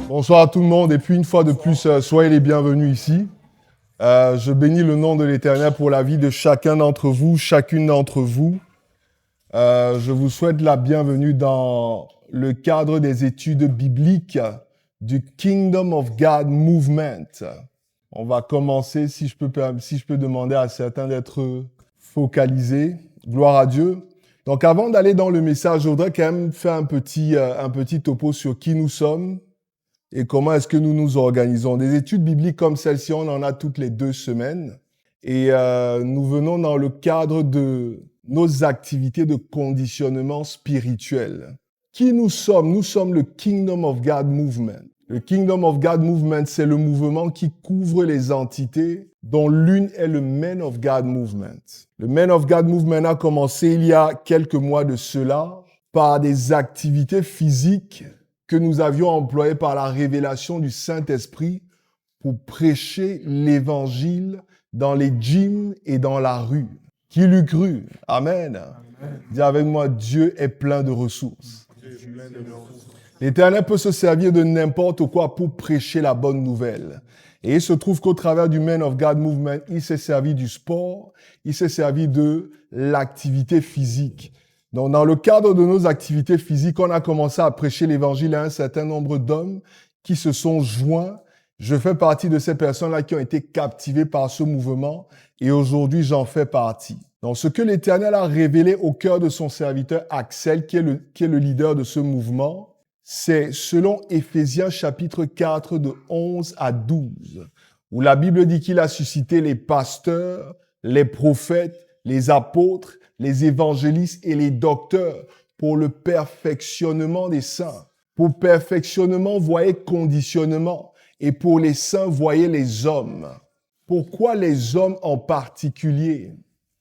Bonsoir à tout le monde et puis une fois de plus, soyez les bienvenus ici. Je bénis le nom de l'Éternel pour la vie de chacun d'entre vous, chacune d'entre vous. Je vous souhaite la bienvenue dans le cadre des études bibliques du Kingdom of God Movement. On va commencer, si je peux demander à certains d'être focalisés. Gloire à Dieu. Donc avant d'aller dans le message, je voudrais quand même faire un petit topo sur qui nous sommes et comment est-ce que nous nous organisons. Des études bibliques comme celle-ci, on en a toutes les 2 semaines. Et nous venons dans le cadre de nos activités de conditionnement spirituel. Qui nous sommes? Nous sommes le Kingdom of God Movement. Le Kingdom of God Movement, c'est le mouvement qui couvre les entités dont l'une est le Men of God Movement. Le Men of God Movement a commencé il y a quelques mois de cela par des activités physiques que nous avions employées par la révélation du Saint-Esprit pour prêcher l'Évangile dans les gyms et dans la rue. Qui l'eût cru? Amen. Amen. Dis avec moi, Dieu est plein de ressources. L'Éternel peut se servir de n'importe quoi pour prêcher la bonne nouvelle. Et il se trouve qu'au travers du Men of God Movement, il s'est servi du sport, il s'est servi de l'activité physique. Donc, dans le cadre de nos activités physiques, on a commencé à prêcher l'Évangile à un certain nombre d'hommes qui se sont joints. Je fais partie de ces personnes-là qui ont été captivées par ce mouvement et aujourd'hui, j'en fais partie. Donc, ce que l'Éternel a révélé au cœur de son serviteur Axel, qui est le leader de ce mouvement, c'est selon Éphésiens chapitre 4 de 11 à 12, où la Bible dit qu'il a suscité les pasteurs, les prophètes, les apôtres, les évangélistes et les docteurs pour le perfectionnement des saints. Pour perfectionnement, voyez conditionnement. Et pour les saints, voyez les hommes. Pourquoi les hommes en particulier?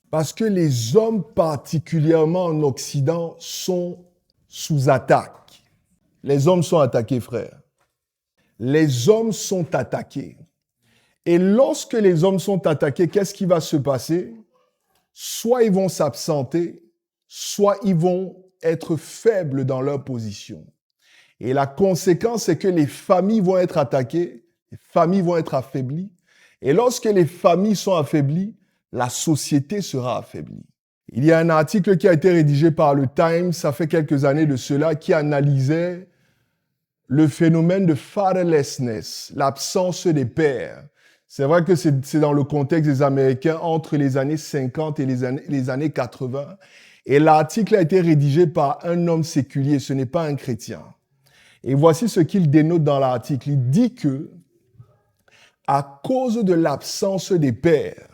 Parce que les hommes, particulièrement en Occident, sont sous attaque. Les hommes sont attaqués, frère. Les hommes sont attaqués. Et lorsque les hommes sont attaqués, qu'est-ce qui va se passer? Soit ils vont s'absenter, soit ils vont être faibles dans leur position. Et la conséquence, c'est que les familles vont être attaquées, les familles vont être affaiblies. Et lorsque les familles sont affaiblies, la société sera affaiblie. Il y a un article qui a été rédigé par le Times, ça fait quelques années de cela, qui analysait le phénomène de fatherlessness, l'absence des pères. C'est vrai que c'est dans le contexte des Américains entre les années 50 et les années 80. Et l'article a été rédigé par un homme séculier, ce n'est pas un chrétien. Et voici ce qu'il dénote dans l'article. Il dit que, à cause de l'absence des pères,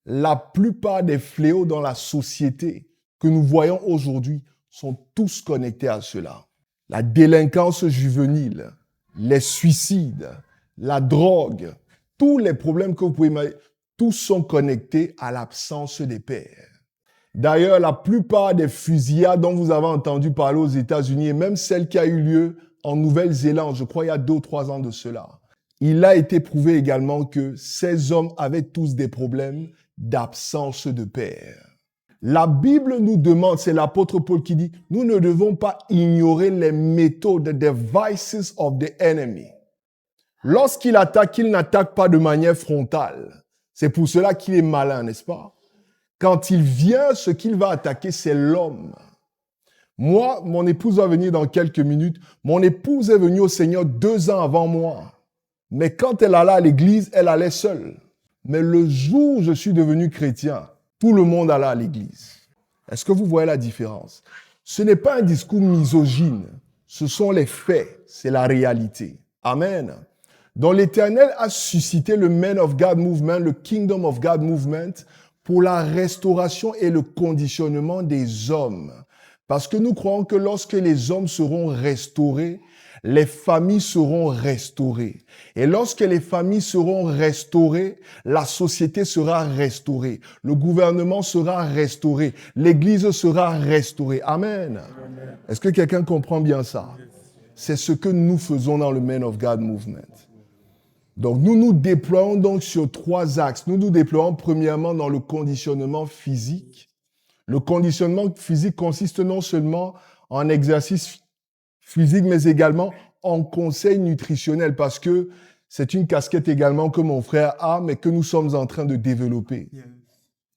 la plupart des fléaux dans la société que nous voyons aujourd'hui sont tous connectés à cela. La délinquance juvénile, les suicides, la drogue, tous les problèmes que vous pouvez imaginer, tous sont connectés à l'absence des pères. D'ailleurs, la plupart des fusillades dont vous avez entendu parler aux États-Unis, et même celle qui a eu lieu en Nouvelle-Zélande, je crois il y a 2 ou 3 ans de cela, il a été prouvé également que ces hommes avaient tous des problèmes d'absence de père. La Bible nous demande, c'est l'apôtre Paul qui dit, nous ne devons pas ignorer les méthodes, the devices of the enemy. Lorsqu'il attaque, il n'attaque pas de manière frontale. C'est pour cela qu'il est malin, n'est-ce pas? Quand il vient, ce qu'il va attaquer, c'est l'homme. Moi, mon épouse va venir dans quelques minutes. Mon épouse est venue au Seigneur 2 ans avant moi. Mais quand elle allait à l'église, elle allait seule. Mais le jour où je suis devenu chrétien, tout le monde allait à l'église. Est-ce que vous voyez la différence? Ce n'est pas un discours misogyne. Ce sont les faits. C'est la réalité. Amen. Donc l'Éternel a suscité le Men of God Movement, le Kingdom of God Movement, pour la restauration et le conditionnement des hommes. Parce que nous croyons que lorsque les hommes seront restaurés, les familles seront restaurées. Et lorsque les familles seront restaurées, la société sera restaurée. Le gouvernement sera restauré. L'Église sera restaurée. Amen. Amen. Est-ce que quelqu'un comprend bien ça? C'est ce que nous faisons dans le Men of God Movement. Donc, nous nous déployons donc sur 3 axes. Nous nous déployons premièrement dans le conditionnement physique. Le conditionnement physique consiste non seulement en exercice physique, mais également en conseil nutritionnel, parce que c'est une casquette également que mon frère a, mais que nous sommes en train de développer. Yeah.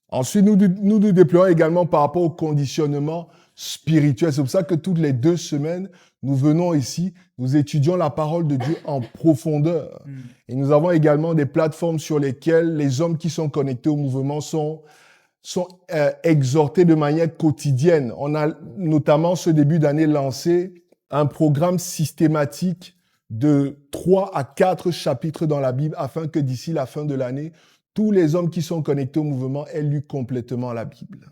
Ensuite, nous nous déployons également par rapport au conditionnement spirituel. C'est pour ça que toutes les 2 semaines, nous venons ici, nous étudions la parole de Dieu en profondeur. Et nous avons également des plateformes sur lesquelles les hommes qui sont connectés au mouvement sont exhortés de manière quotidienne. On a notamment ce début d'année lancé un programme systématique de 3 à 4 chapitres dans la Bible afin que d'ici la fin de l'année, tous les hommes qui sont connectés au mouvement aient lu complètement la Bible.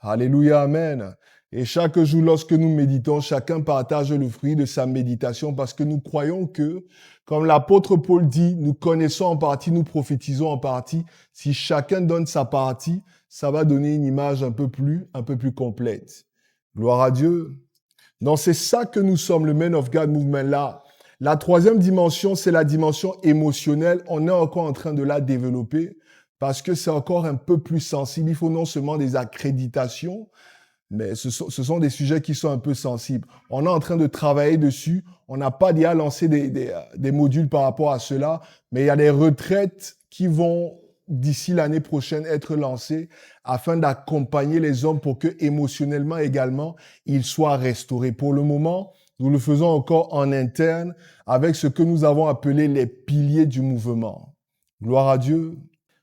Alléluia, amen. Et chaque jour, lorsque nous méditons, chacun partage le fruit de sa méditation parce que nous croyons que, comme l'apôtre Paul dit, nous connaissons en partie, nous prophétisons en partie. Si chacun donne sa partie, ça va donner une image un peu plus complète. Gloire à Dieu. Donc, c'est ça que nous sommes, le Men of God Movement là. La 3e dimension, c'est la dimension émotionnelle. On est encore en train de la développer parce que c'est encore un peu plus sensible. Il faut non seulement des accréditations, mais ce sont des sujets qui sont un peu sensibles. On est en train de travailler dessus. On n'a pas déjà lancé des modules par rapport à cela, mais il y a des retraites qui vont, d'ici l'année prochaine, être lancées afin d'accompagner les hommes pour que, émotionnellement également, ils soient restaurés. Pour le moment, nous le faisons encore en interne avec ce que nous avons appelé les piliers du mouvement. Gloire à Dieu.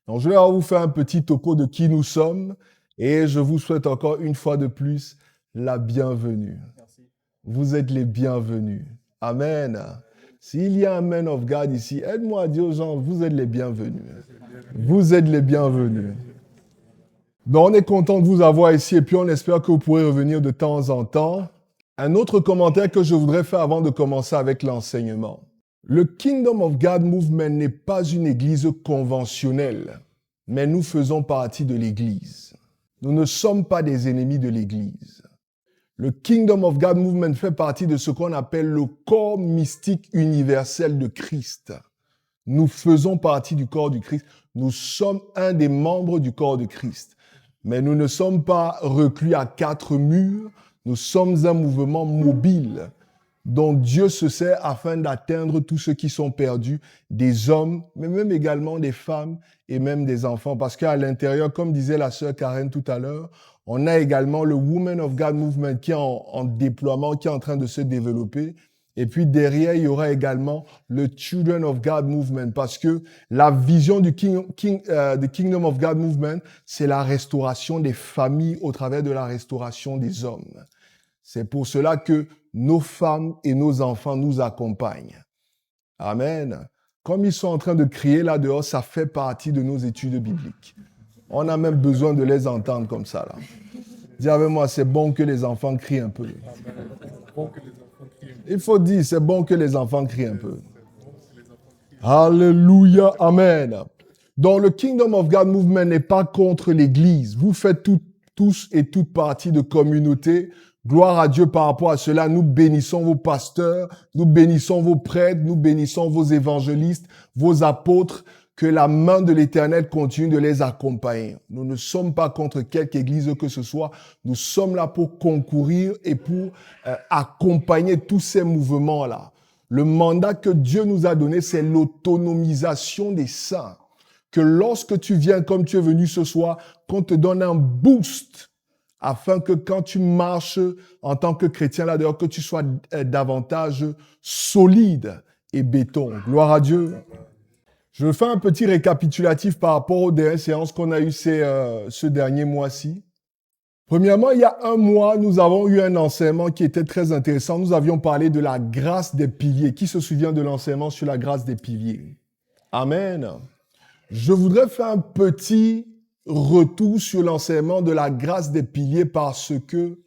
Donc, je vais vous faire un petit topo de qui nous sommes et je vous souhaite encore une fois de plus la bienvenue. Merci. Vous êtes les bienvenus. Amen. S'il y a un man of God ici, aide-moi à dire aux gens, vous êtes les bienvenus. Vous êtes les bienvenus. Donc, on est content de vous avoir ici et puis on espère que vous pourrez revenir de temps en temps. Un autre commentaire que je voudrais faire avant de commencer avec l'enseignement. Le Kingdom of God Movement n'est pas une église conventionnelle, mais nous faisons partie de l'église. Nous ne sommes pas des ennemis de l'église. Le Kingdom of God Movement fait partie de ce qu'on appelle le corps mystique universel de Christ. Nous faisons partie du corps du Christ. Nous sommes un des membres du corps de Christ. Mais nous ne sommes pas reclus à 4 murs. Nous sommes un mouvement mobile dont Dieu se sert afin d'atteindre tous ceux qui sont perdus, des hommes, mais même également des femmes et même des enfants. Parce qu'à l'intérieur, comme disait la sœur Karen tout à l'heure, on a également le Women of God Movement qui est en déploiement, qui est en train de se développer. Et puis derrière, il y aura également le Children of God Movement parce que la vision du Kingdom of God Movement, c'est la restauration des familles au travers de la restauration des hommes. C'est pour cela que nos femmes et nos enfants nous accompagnent. Amen. Comme ils sont en train de crier là dehors, ça fait partie de nos études bibliques. On a même besoin de les entendre comme ça là. Dis avec moi, c'est bon que les enfants crient un peu. Il faut dire, c'est bon que les enfants crient un peu. Alléluia, amen. Donc le Kingdom of God Movement n'est pas contre l'Église. Vous faites tous et toutes partie de communautés. Gloire à Dieu par rapport à cela. Nous bénissons vos pasteurs, nous bénissons vos prêtres, nous bénissons vos évangélistes, vos apôtres. Que la main de l'Éternel continue de les accompagner. Nous ne sommes pas contre quelque église que ce soit. Nous sommes là pour concourir et pour accompagner tous ces mouvements-là. Le mandat que Dieu nous a donné, c'est l'autonomisation des saints. Que lorsque tu viens comme tu es venu ce soir, qu'on te donne un boost afin que quand tu marches en tant que chrétien là-dehors, que tu sois davantage solide et béton. Gloire à Dieu. Je fais un petit récapitulatif par rapport aux dernières séances qu'on a eues ce dernier mois-ci. Premièrement, il y a un mois, nous avons eu un enseignement qui était très intéressant. Nous avions parlé de la grâce des piliers. Qui se souvient de l'enseignement sur la grâce des piliers? Amen. Je voudrais faire un petit retour sur l'enseignement de la grâce des piliers parce que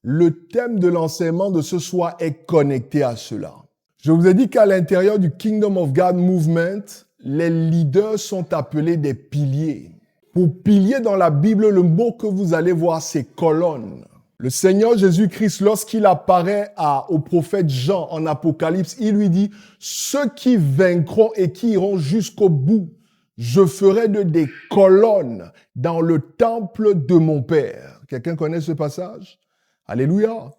le thème de l'enseignement de ce soir est connecté à cela. Je vous ai dit qu'à l'intérieur du Kingdom of God Movement, les leaders sont appelés des piliers. Pour pilier dans la Bible, le mot que vous allez voir, c'est colonne. Le Seigneur Jésus-Christ, lorsqu'il apparaît au prophète Jean en Apocalypse, il lui dit, ceux qui vaincront et qui iront jusqu'au bout, je ferai des colonnes dans le temple de mon Père. Quelqu'un connaît ce passage? Alléluia.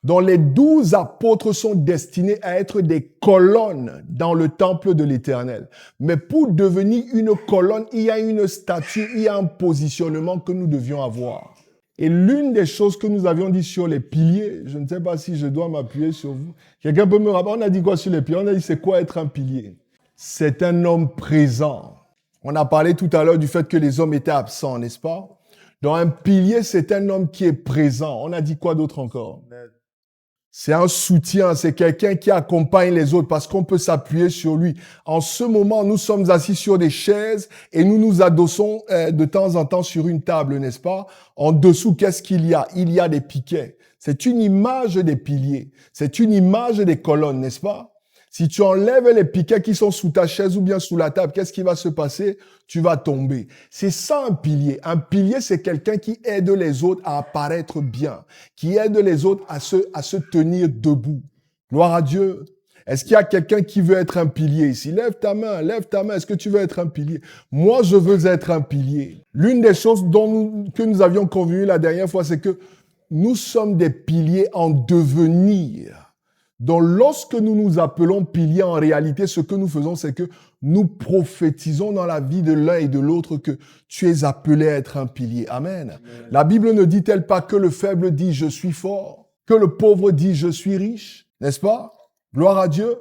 Donc les 12 apôtres sont destinés à être des colonnes dans le temple de l'Éternel. Mais pour devenir une colonne, il y a une statue, il y a un positionnement que nous devions avoir. Et l'une des choses que nous avions dit sur les piliers, je ne sais pas si je dois m'appuyer sur vous. Quelqu'un peut me rappeler, on a dit quoi sur les piliers? On a dit c'est quoi être un pilier? C'est un homme présent. On a parlé tout à l'heure du fait que les hommes étaient absents, n'est-ce pas? Donc un pilier, c'est un homme qui est présent. On a dit quoi d'autre encore? C'est un soutien, c'est quelqu'un qui accompagne les autres parce qu'on peut s'appuyer sur lui. En ce moment, nous sommes assis sur des chaises et nous nous adossons de temps en temps sur une table, n'est-ce pas? En dessous, qu'est-ce qu'il y a? Il y a des piquets. C'est une image des piliers. C'est une image des colonnes, n'est-ce pas? Si tu enlèves les piquets qui sont sous ta chaise ou bien sous la table, qu'est-ce qui va se passer? Tu vas tomber. C'est ça un pilier. Un pilier, c'est quelqu'un qui aide les autres à apparaître bien, qui aide les autres à se tenir debout. Gloire à Dieu. Est-ce qu'il y a quelqu'un qui veut être un pilier ici? Lève ta main, lève ta main. Est-ce que tu veux être un pilier? Moi, je veux être un pilier. L'une des choses que nous avions convenu la dernière fois, c'est que nous sommes des piliers en devenir. Donc, lorsque nous nous appelons piliers, en réalité, ce que nous faisons, c'est que nous prophétisons dans la vie de l'un et de l'autre que tu es appelé à être un pilier. Amen. Amen. La Bible ne dit-elle pas que le faible dit « je suis fort », que le pauvre dit « je suis riche », n'est-ce pas? Gloire à Dieu.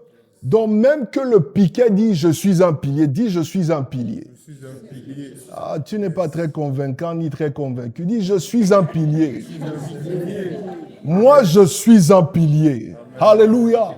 Donc, même que le piquet dit « je suis un pilier », dit « je suis un pilier ». Ah, tu n'es pas très convaincant ni très convaincu. Dis « je suis un pilier ». Moi, je suis un pilier. Alléluia.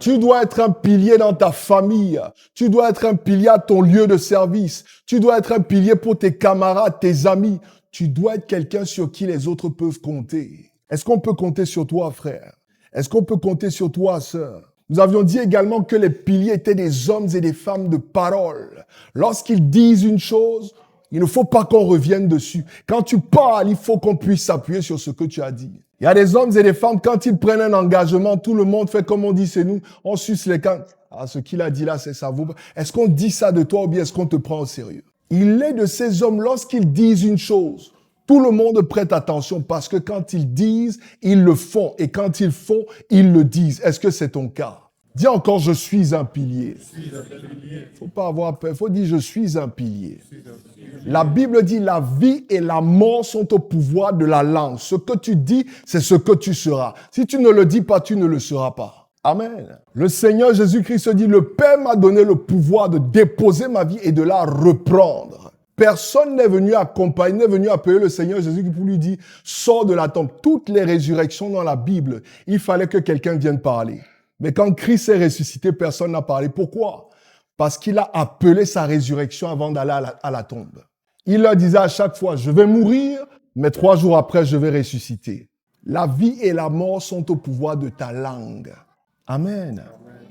Tu dois être un pilier dans ta famille. Tu dois être un pilier à ton lieu de service. Tu dois être un pilier pour tes camarades, tes amis. Tu dois être quelqu'un sur qui les autres peuvent compter. Est-ce qu'on peut compter sur toi, frère? Est-ce qu'on peut compter sur toi, sœur? Nous avions dit également que les piliers étaient des hommes et des femmes de parole. Lorsqu'ils disent une chose, il ne faut pas qu'on revienne dessus. Quand tu parles, il faut qu'on puisse s'appuyer sur ce que tu as dit. Il y a des hommes et des femmes, quand ils prennent un engagement, tout le monde fait comme on dit chez nous, on suce les cannes. Ah, ce qu'il a dit là, c'est ça. Est-ce qu'on dit ça de toi ou bien est-ce qu'on te prend au sérieux? Il est de ces hommes, lorsqu'ils disent une chose, tout le monde prête attention parce que quand ils disent, ils le font. Et quand ils font, ils le disent. Est-ce que c'est ton cas? Dis encore, je suis un pilier. Faut pas avoir peur. Faut dire, je suis un pilier. La Bible dit, la vie et la mort sont au pouvoir de la langue. Ce que tu dis, c'est ce que tu seras. Si tu ne le dis pas, tu ne le seras pas. Amen. Le Seigneur Jésus-Christ dit, le Père m'a donné le pouvoir de déposer ma vie et de la reprendre. Personne n'est venu accompagner, n'est venu appeler le Seigneur Jésus pour lui dire, sors de la tombe. Toutes les résurrections dans la Bible, il fallait que quelqu'un vienne parler. Mais quand Christ est ressuscité, personne n'a parlé. Pourquoi? Parce qu'il a appelé sa résurrection avant d'aller à la tombe. Il leur disait à chaque fois, je vais mourir, mais 3 jours après, je vais ressusciter. La vie et la mort sont au pouvoir de ta langue. Amen.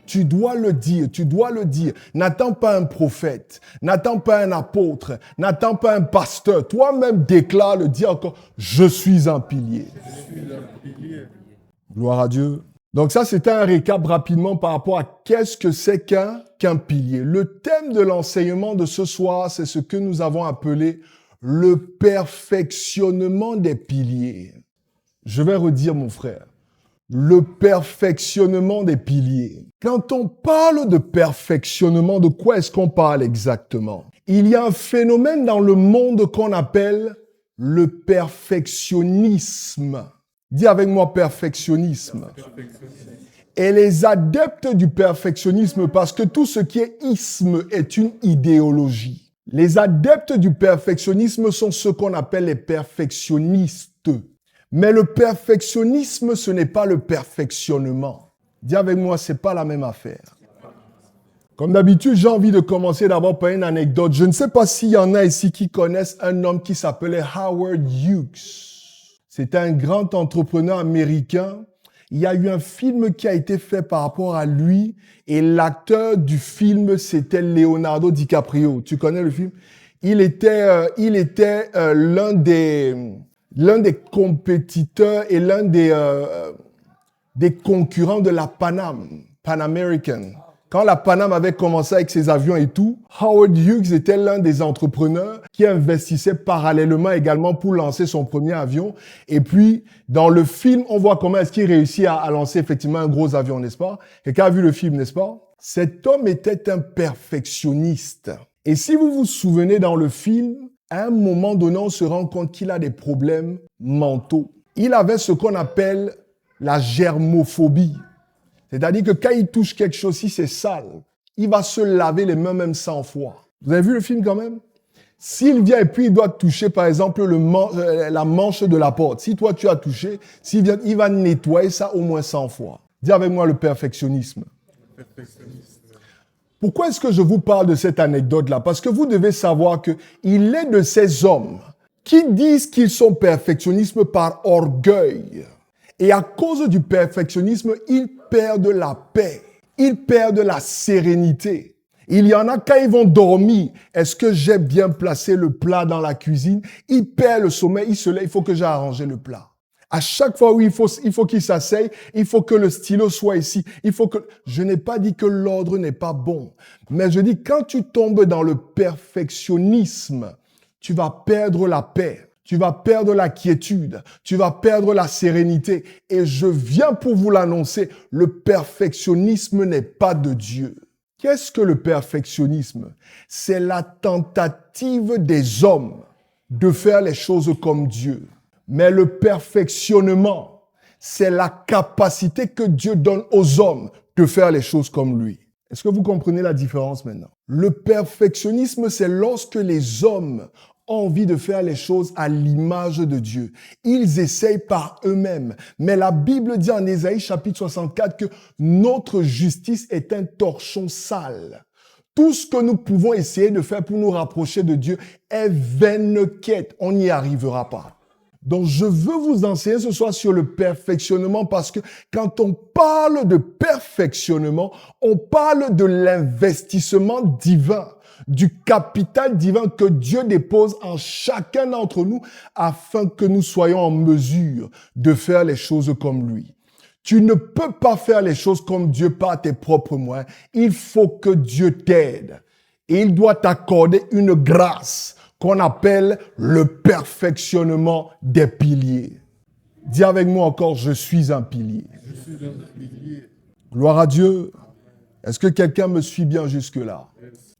Tu dois le dire, tu dois le dire. N'attends pas un prophète, n'attends pas un apôtre, n'attends pas un pasteur. Toi-même déclare le, dis encore, je suis un pilier. Je suis un pilier. Gloire à Dieu. Donc ça, c'était un récap rapidement par rapport à qu'est-ce que c'est qu'un pilier. Le thème de l'enseignement de ce soir, c'est ce que nous avons appelé le perfectionnement des piliers. Je vais redire, mon frère, le perfectionnement des piliers. Quand on parle de perfectionnement, de quoi est-ce qu'on parle exactement? Il y a un phénomène dans le monde qu'on appelle le perfectionnisme. Dis avec moi perfectionnisme. Et les adeptes du perfectionnisme, parce que tout ce qui est isme est une idéologie. Les adeptes du perfectionnisme sont ceux qu'on appelle les perfectionnistes. Mais le perfectionnisme, ce n'est pas le perfectionnement. Dis avec moi, c'est pas la même affaire. Comme d'habitude, j'ai envie de commencer d'abord par une anecdote. Je ne sais pas s'il y en a ici qui connaissent un homme qui s'appelait Howard Hughes. C'était un grand entrepreneur américain. Il y a eu un film qui a été fait par rapport à lui et l'acteur du film, c'était Leonardo DiCaprio. Tu connais le film? Il était l'un des l'un des compétiteurs et l'un des concurrents de la Pan American. Quand la Panam avait commencé avec ses avions et tout, Howard Hughes était l'un des entrepreneurs qui investissait parallèlement également pour lancer son premier avion. Et puis, dans le film, on voit comment est-ce qu'il réussit à lancer effectivement un gros avion, n'est-ce pas? Quelqu'un a vu le film, n'est-ce pas? Cet homme était un perfectionniste. Et si vous vous souvenez dans le film, à un moment donné, on se rend compte qu'il a des problèmes mentaux. Il avait ce qu'on appelle la germophobie. C'est-à-dire que quand il touche quelque chose, si c'est sale, il va se laver les mains même 100 fois. Vous avez vu le film quand même? S'il vient et puis il doit toucher, par exemple, la manche de la porte. Si toi tu as touché, s'il vient, il va nettoyer ça au moins 100 fois. Dis avec moi le perfectionnisme. Pourquoi est-ce que je vous parle de cette anecdote-là? Parce que vous devez savoir qu'il est de ces hommes qui disent qu'ils sont perfectionnistes par orgueil. Et à cause du perfectionnisme, ils perdent la paix. Ils perdent la sérénité. Il y en a quand ils vont dormir. Est-ce que j'ai bien placé le plat dans la cuisine? Ils perdent le sommeil. Ils se lèvent. Il faut que j'ai arrangé le plat. À chaque fois où il faut qu'il s'asseye, il faut que le stylo soit ici. Je n'ai pas dit que l'ordre n'est pas bon. Mais je dis, quand tu tombes dans le perfectionnisme, tu vas perdre la paix. Tu vas perdre la quiétude, tu vas perdre la sérénité. Et je viens pour vous l'annoncer, le perfectionnisme n'est pas de Dieu. Qu'est-ce que le perfectionnisme? C'est la tentative des hommes de faire les choses comme Dieu. Mais le perfectionnement, c'est la capacité que Dieu donne aux hommes de faire les choses comme lui. Est-ce que vous comprenez la différence maintenant? Le perfectionnisme, c'est lorsque les hommes ont envie de faire les choses à l'image de Dieu. Ils essayent par eux-mêmes. Mais la Bible dit en Ésaïe chapitre 64 que notre justice est un torchon sale. Tout ce que nous pouvons essayer de faire pour nous rapprocher de Dieu est vaine quête. On n'y arrivera pas. Donc, je veux vous enseigner ce soir sur le perfectionnement parce que quand on parle de perfectionnement, on parle de l'investissement divin, du capital divin que Dieu dépose en chacun d'entre nous afin que nous soyons en mesure de faire les choses comme lui. Tu ne peux pas faire les choses comme Dieu par tes propres moyens. Il faut que Dieu t'aide. Et il doit t'accorder une grâce qu'on appelle le perfectionnement des piliers. Dis avec moi encore, je suis un pilier. Je suis un pilier. Gloire à Dieu. Est-ce que quelqu'un me suit bien jusque-là?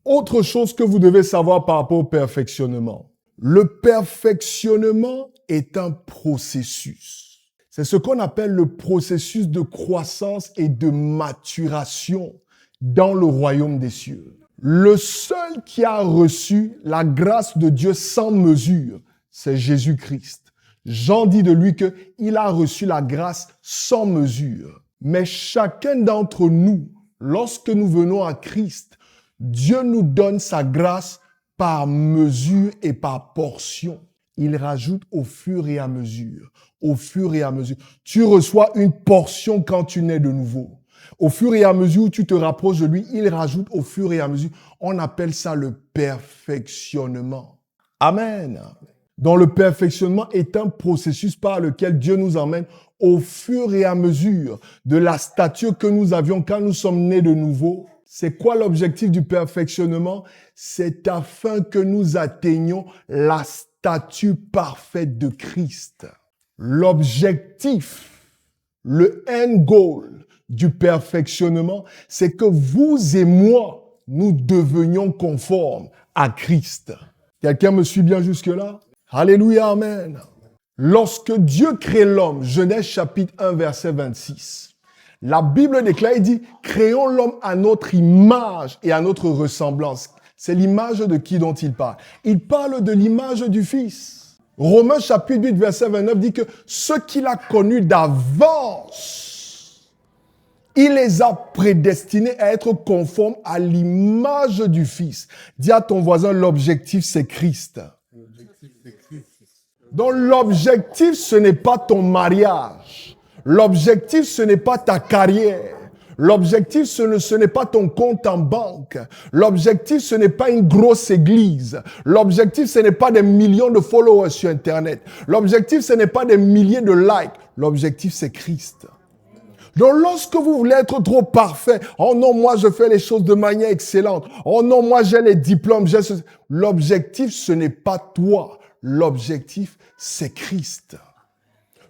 Autre chose que vous devez savoir par rapport au perfectionnement. Le perfectionnement est un processus. C'est ce qu'on appelle le processus de croissance et de maturation dans le royaume des cieux. Le seul qui a reçu la grâce de Dieu sans mesure, c'est Jésus-Christ. Jean dit de lui qu'il a reçu la grâce sans mesure. Mais chacun d'entre nous, lorsque nous venons à Christ, Dieu nous donne sa grâce par mesure et par portion. Il rajoute au fur et à mesure, au fur et à mesure. Tu reçois une portion quand tu nais de nouveau. Au fur et à mesure où tu te rapproches de lui, il rajoute au fur et à mesure. On appelle ça le perfectionnement. Amen. Donc le perfectionnement est un processus par lequel Dieu nous emmène au fur et à mesure de la stature que nous avions quand nous sommes nés de nouveau. C'est quoi l'objectif du perfectionnement? C'est afin que nous atteignions la stature parfaite de Christ. L'objectif, le end goal du perfectionnement, c'est que vous et moi, nous devenions conformes à Christ. Quelqu'un me suit bien jusque-là? Alléluia, amen. Lorsque Dieu crée l'homme, Genèse chapitre 1, verset 26, la Bible déclare, il dit, créons l'homme à notre image et à notre ressemblance. C'est l'image de qui dont il parle? Il parle de l'image du Fils. Romains chapitre 8, verset 29 dit que ceux qu'il a connus d'avance, il les a prédestinés à être conformes à l'image du Fils. Dis à ton voisin, l'objectif c'est Christ. L'objectif, c'est Christ. Donc l'objectif, ce n'est pas ton mariage. L'objectif, ce n'est pas ta carrière. L'objectif, ce n'est pas ton compte en banque. L'objectif, ce n'est pas une grosse église. L'objectif, ce n'est pas des millions de followers sur Internet. L'objectif, ce n'est pas des milliers de likes. L'objectif, c'est Christ. Donc, lorsque vous voulez être trop parfait, oh non, moi, je fais les choses de manière excellente. Oh non, moi, j'ai les diplômes. L'objectif, ce n'est pas toi. L'objectif, c'est Christ.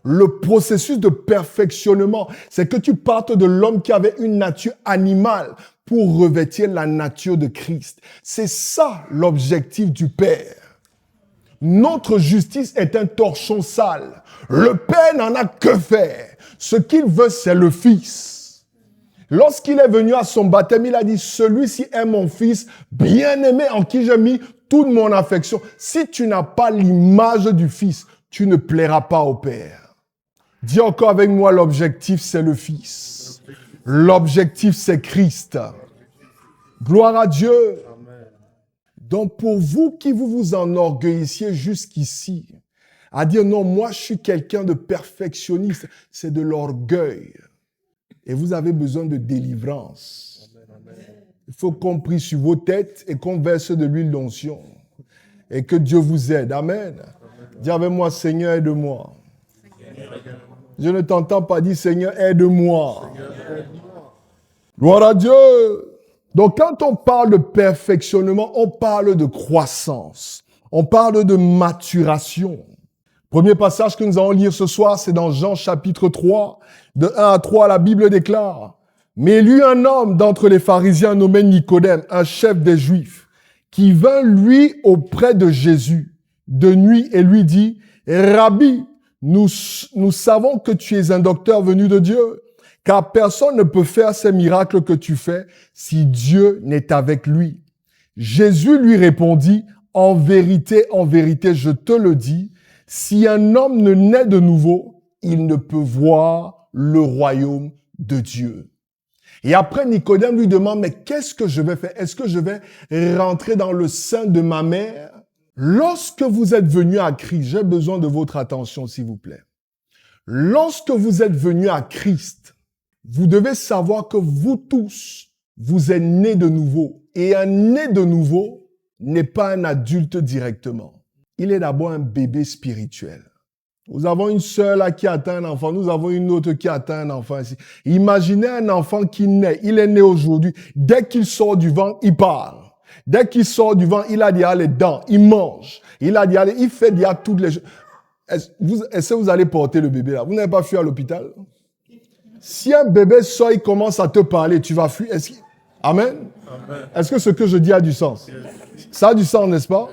Le processus de perfectionnement, c'est que tu partes de l'homme qui avait une nature animale pour revêtir la nature de Christ. C'est ça l'objectif du Père. Notre justice est un torchon sale. Le Père n'en a que faire. Ce qu'il veut, c'est le Fils. Lorsqu'il est venu à son baptême, il a dit, celui-ci est mon Fils, bien-aimé, en qui j'ai mis toute mon affection. Si tu n'as pas l'image du Fils, tu ne plairas pas au Père. Dis encore avec moi, l'objectif, c'est le Fils. L'objectif, c'est Christ. Gloire à Dieu. Donc, pour vous qui vous enorgueillissiez jusqu'ici, à dire non, moi, je suis quelqu'un de perfectionniste, c'est de l'orgueil. Et vous avez besoin de délivrance. Il faut qu'on prie sur vos têtes et qu'on verse de l'huile d'onction. Et que Dieu vous aide. Amen. Dis avec moi, Seigneur, aide-moi. Je ne t'entends pas dire, Seigneur, aide-moi. Gloire à Dieu. Donc, quand on parle de perfectionnement, on parle de croissance. On parle de maturation. Premier passage que nous allons lire ce soir, c'est dans Jean chapitre 3. De 1 à 3, la Bible déclare, « Mais il y eut un homme d'entre les pharisiens nommé Nicodème, un chef des Juifs, qui vint lui auprès de Jésus de nuit et lui dit, « Rabbi, nous savons que tu es un docteur venu de Dieu, car personne ne peut faire ces miracles que tu fais si Dieu n'est avec lui. » Jésus lui répondit, « en vérité, je te le dis, si un homme ne naît de nouveau, il ne peut voir le royaume de Dieu. » Et après, Nicodème lui demande, « Mais qu'est-ce que je vais faire? Est-ce que je vais rentrer dans le sein de ma mère? » Lorsque vous êtes venu à Christ, j'ai besoin de votre attention, s'il vous plaît. Lorsque vous êtes venu à Christ, vous devez savoir que vous tous, vous êtes nés de nouveau. Et un né de nouveau n'est pas un adulte directement. Il est d'abord un bébé spirituel. Nous avons une sœur là qui atteint un enfant, nous avons une autre qui atteint un enfant ici. Imaginez un enfant qui naît, il est né aujourd'hui. Dès qu'il sort du ventre, il parle. Dès qu'il sort du ventre, il a déjà les dents, il mange. Il fait déjà toutes les choses. Est-ce que vous allez porter le bébé là? Vous n'avez pas fui à l'hôpital? Si un bébé sort, il commence à te parler, tu vas fuir. Amen? Amen. Est-ce que ce que je dis a du sens? Ça a du sens, n'est-ce pas?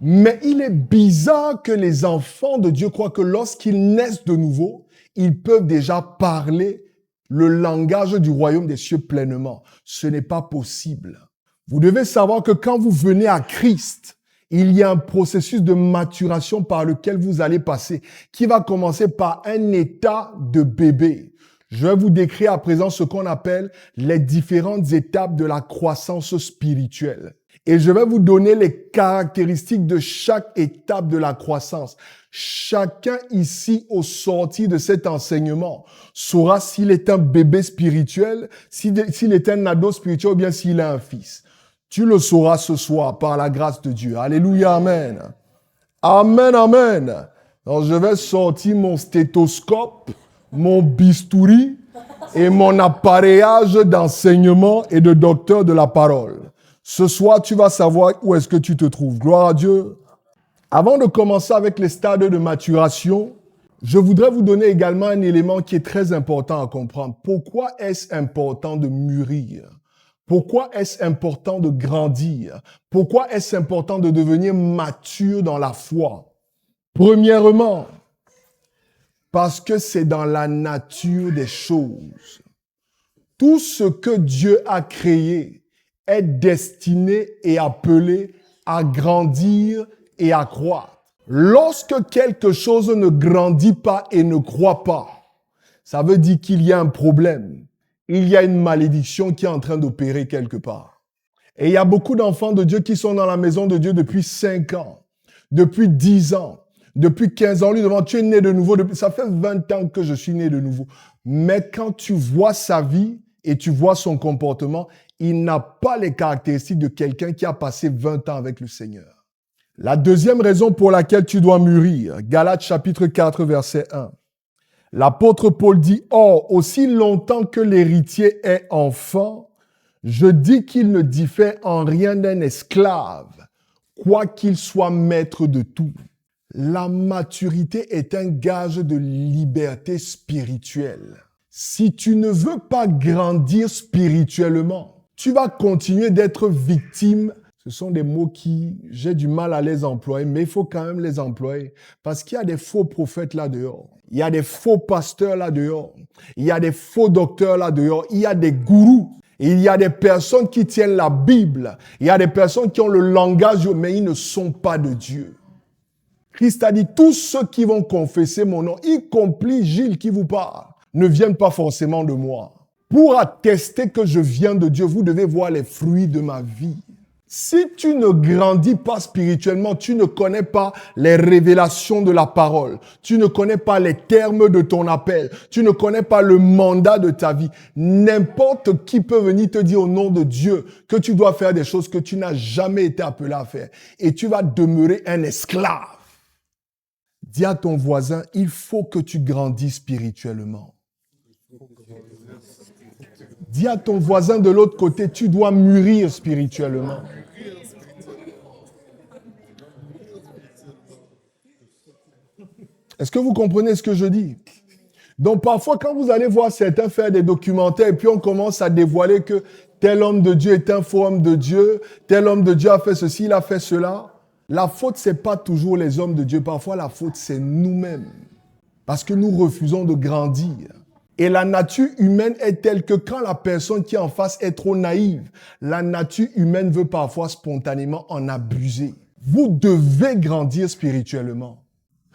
Mais il est bizarre que les enfants de Dieu croient que lorsqu'ils naissent de nouveau, ils peuvent déjà parler le langage du royaume des cieux pleinement. Ce n'est pas possible. Vous devez savoir que quand vous venez à Christ, il y a un processus de maturation par lequel vous allez passer, qui va commencer par un état de bébé. Je vais vous décrire à présent ce qu'on appelle les différentes étapes de la croissance spirituelle. Et je vais vous donner les caractéristiques de chaque étape de la croissance. Chacun ici, au sortir de cet enseignement, saura s'il est un bébé spirituel, s'il est un ado spirituel ou bien s'il est un fils. Tu le sauras ce soir par la grâce de Dieu. Alléluia, amen. Amen, amen. Donc, je vais sortir mon stéthoscope, mon bistouri et mon appareillage d'enseignement et de docteur de la parole. Ce soir, tu vas savoir où est-ce que tu te trouves. Gloire à Dieu. Avant de commencer avec les stades de maturation, je voudrais vous donner également un élément qui est très important à comprendre. Pourquoi est-ce important de mûrir? Pourquoi est-ce important de grandir? Pourquoi est-ce important de devenir mature dans la foi? Premièrement, parce que c'est dans la nature des choses. Tout ce que Dieu a créé est destiné et appelé à grandir et à croître. Lorsque quelque chose ne grandit pas et ne croît pas, ça veut dire qu'il y a un problème. Il y a une malédiction qui est en train d'opérer quelque part. Et il y a beaucoup d'enfants de Dieu qui sont dans la maison de Dieu depuis 5 ans, depuis 10 ans, Depuis 15 ans, lui demande, tu es né de nouveau. Ça fait 20 ans que je suis né de nouveau. Mais quand tu vois sa vie et tu vois son comportement, il n'a pas les caractéristiques de quelqu'un qui a passé 20 ans avec le Seigneur. La deuxième raison pour laquelle tu dois mûrir, Galates chapitre 4, verset 1. L'apôtre Paul dit, « Or, aussi longtemps que l'héritier est enfant, je dis qu'il ne diffère en rien d'un esclave, quoiqu'il soit maître de tout. » La maturité est un gage de liberté spirituelle. Si tu ne veux pas grandir spirituellement, tu vas continuer d'être victime. Ce sont des mots qui, j'ai du mal à les employer, mais il faut quand même les employer. Parce qu'il y a des faux prophètes là-dehors. Il y a des faux pasteurs là-dehors. Il y a des faux docteurs là-dehors. Il y a des gourous. Il y a des personnes qui tiennent la Bible. Il y a des personnes qui ont le langage, mais ils ne sont pas de Dieu. Christ a dit, tous ceux qui vont confesser mon nom, y compris Gilles qui vous parle, ne viennent pas forcément de moi. Pour attester que je viens de Dieu, vous devez voir les fruits de ma vie. Si tu ne grandis pas spirituellement, tu ne connais pas les révélations de la parole, tu ne connais pas les termes de ton appel, tu ne connais pas le mandat de ta vie, n'importe qui peut venir te dire au nom de Dieu que tu dois faire des choses que tu n'as jamais été appelé à faire et tu vas demeurer un esclave. Dis à ton voisin, il faut que tu grandisses spirituellement. Dis à ton voisin de l'autre côté, tu dois mûrir spirituellement. Est-ce que vous comprenez ce que je dis? Donc parfois, quand vous allez voir certains faire des documentaires et puis on commence à dévoiler que tel homme de Dieu est un faux homme de Dieu, tel homme de Dieu a fait ceci, il a fait cela. La faute, c'est pas toujours les hommes de Dieu. Parfois, la faute, c'est nous-mêmes. Parce que nous refusons de grandir. Et la nature humaine est telle que quand la personne qui est en face est trop naïve, la nature humaine veut parfois spontanément en abuser. Vous devez grandir spirituellement.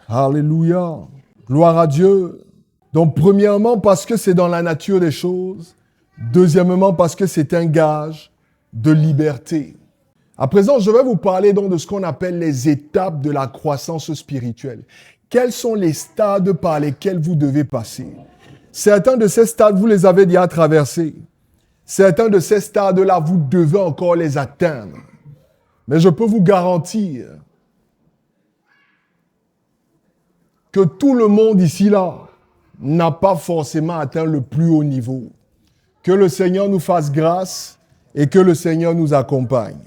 Alléluia. Gloire à Dieu. Donc, premièrement, parce que c'est dans la nature des choses. Deuxièmement, parce que c'est un gage de liberté. À présent, je vais vous parler donc de ce qu'on appelle les étapes de la croissance spirituelle. Quels sont les stades par lesquels vous devez passer? Certains de ces stades, vous les avez déjà traversés. Certains de ces stades-là, vous devez encore les atteindre. Mais je peux vous garantir que tout le monde ici-là n'a pas forcément atteint le plus haut niveau. Que le Seigneur nous fasse grâce et que le Seigneur nous accompagne.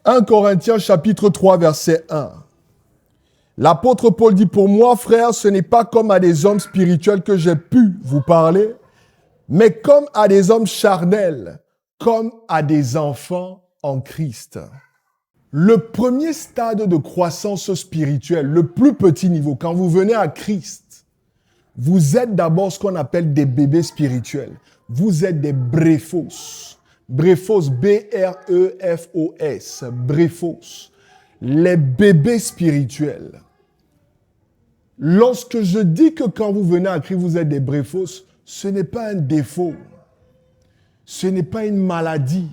1 Corinthiens chapitre 3 verset 1. L'apôtre Paul dit, pour moi, frères, ce n'est pas comme à des hommes spirituels que j'ai pu vous parler, mais comme à des hommes charnels, comme à des enfants en Christ. Le premier stade de croissance spirituelle, le plus petit niveau, quand vous venez à Christ, vous êtes d'abord ce qu'on appelle des bébés spirituels. Vous êtes des bréphos. Bréphos, B-R-E-F-O-S, bréphos. Les bébés spirituels. Lorsque je dis que quand vous venez à Christ, vous êtes des bréphos, ce n'est pas un défaut. Ce n'est pas une maladie.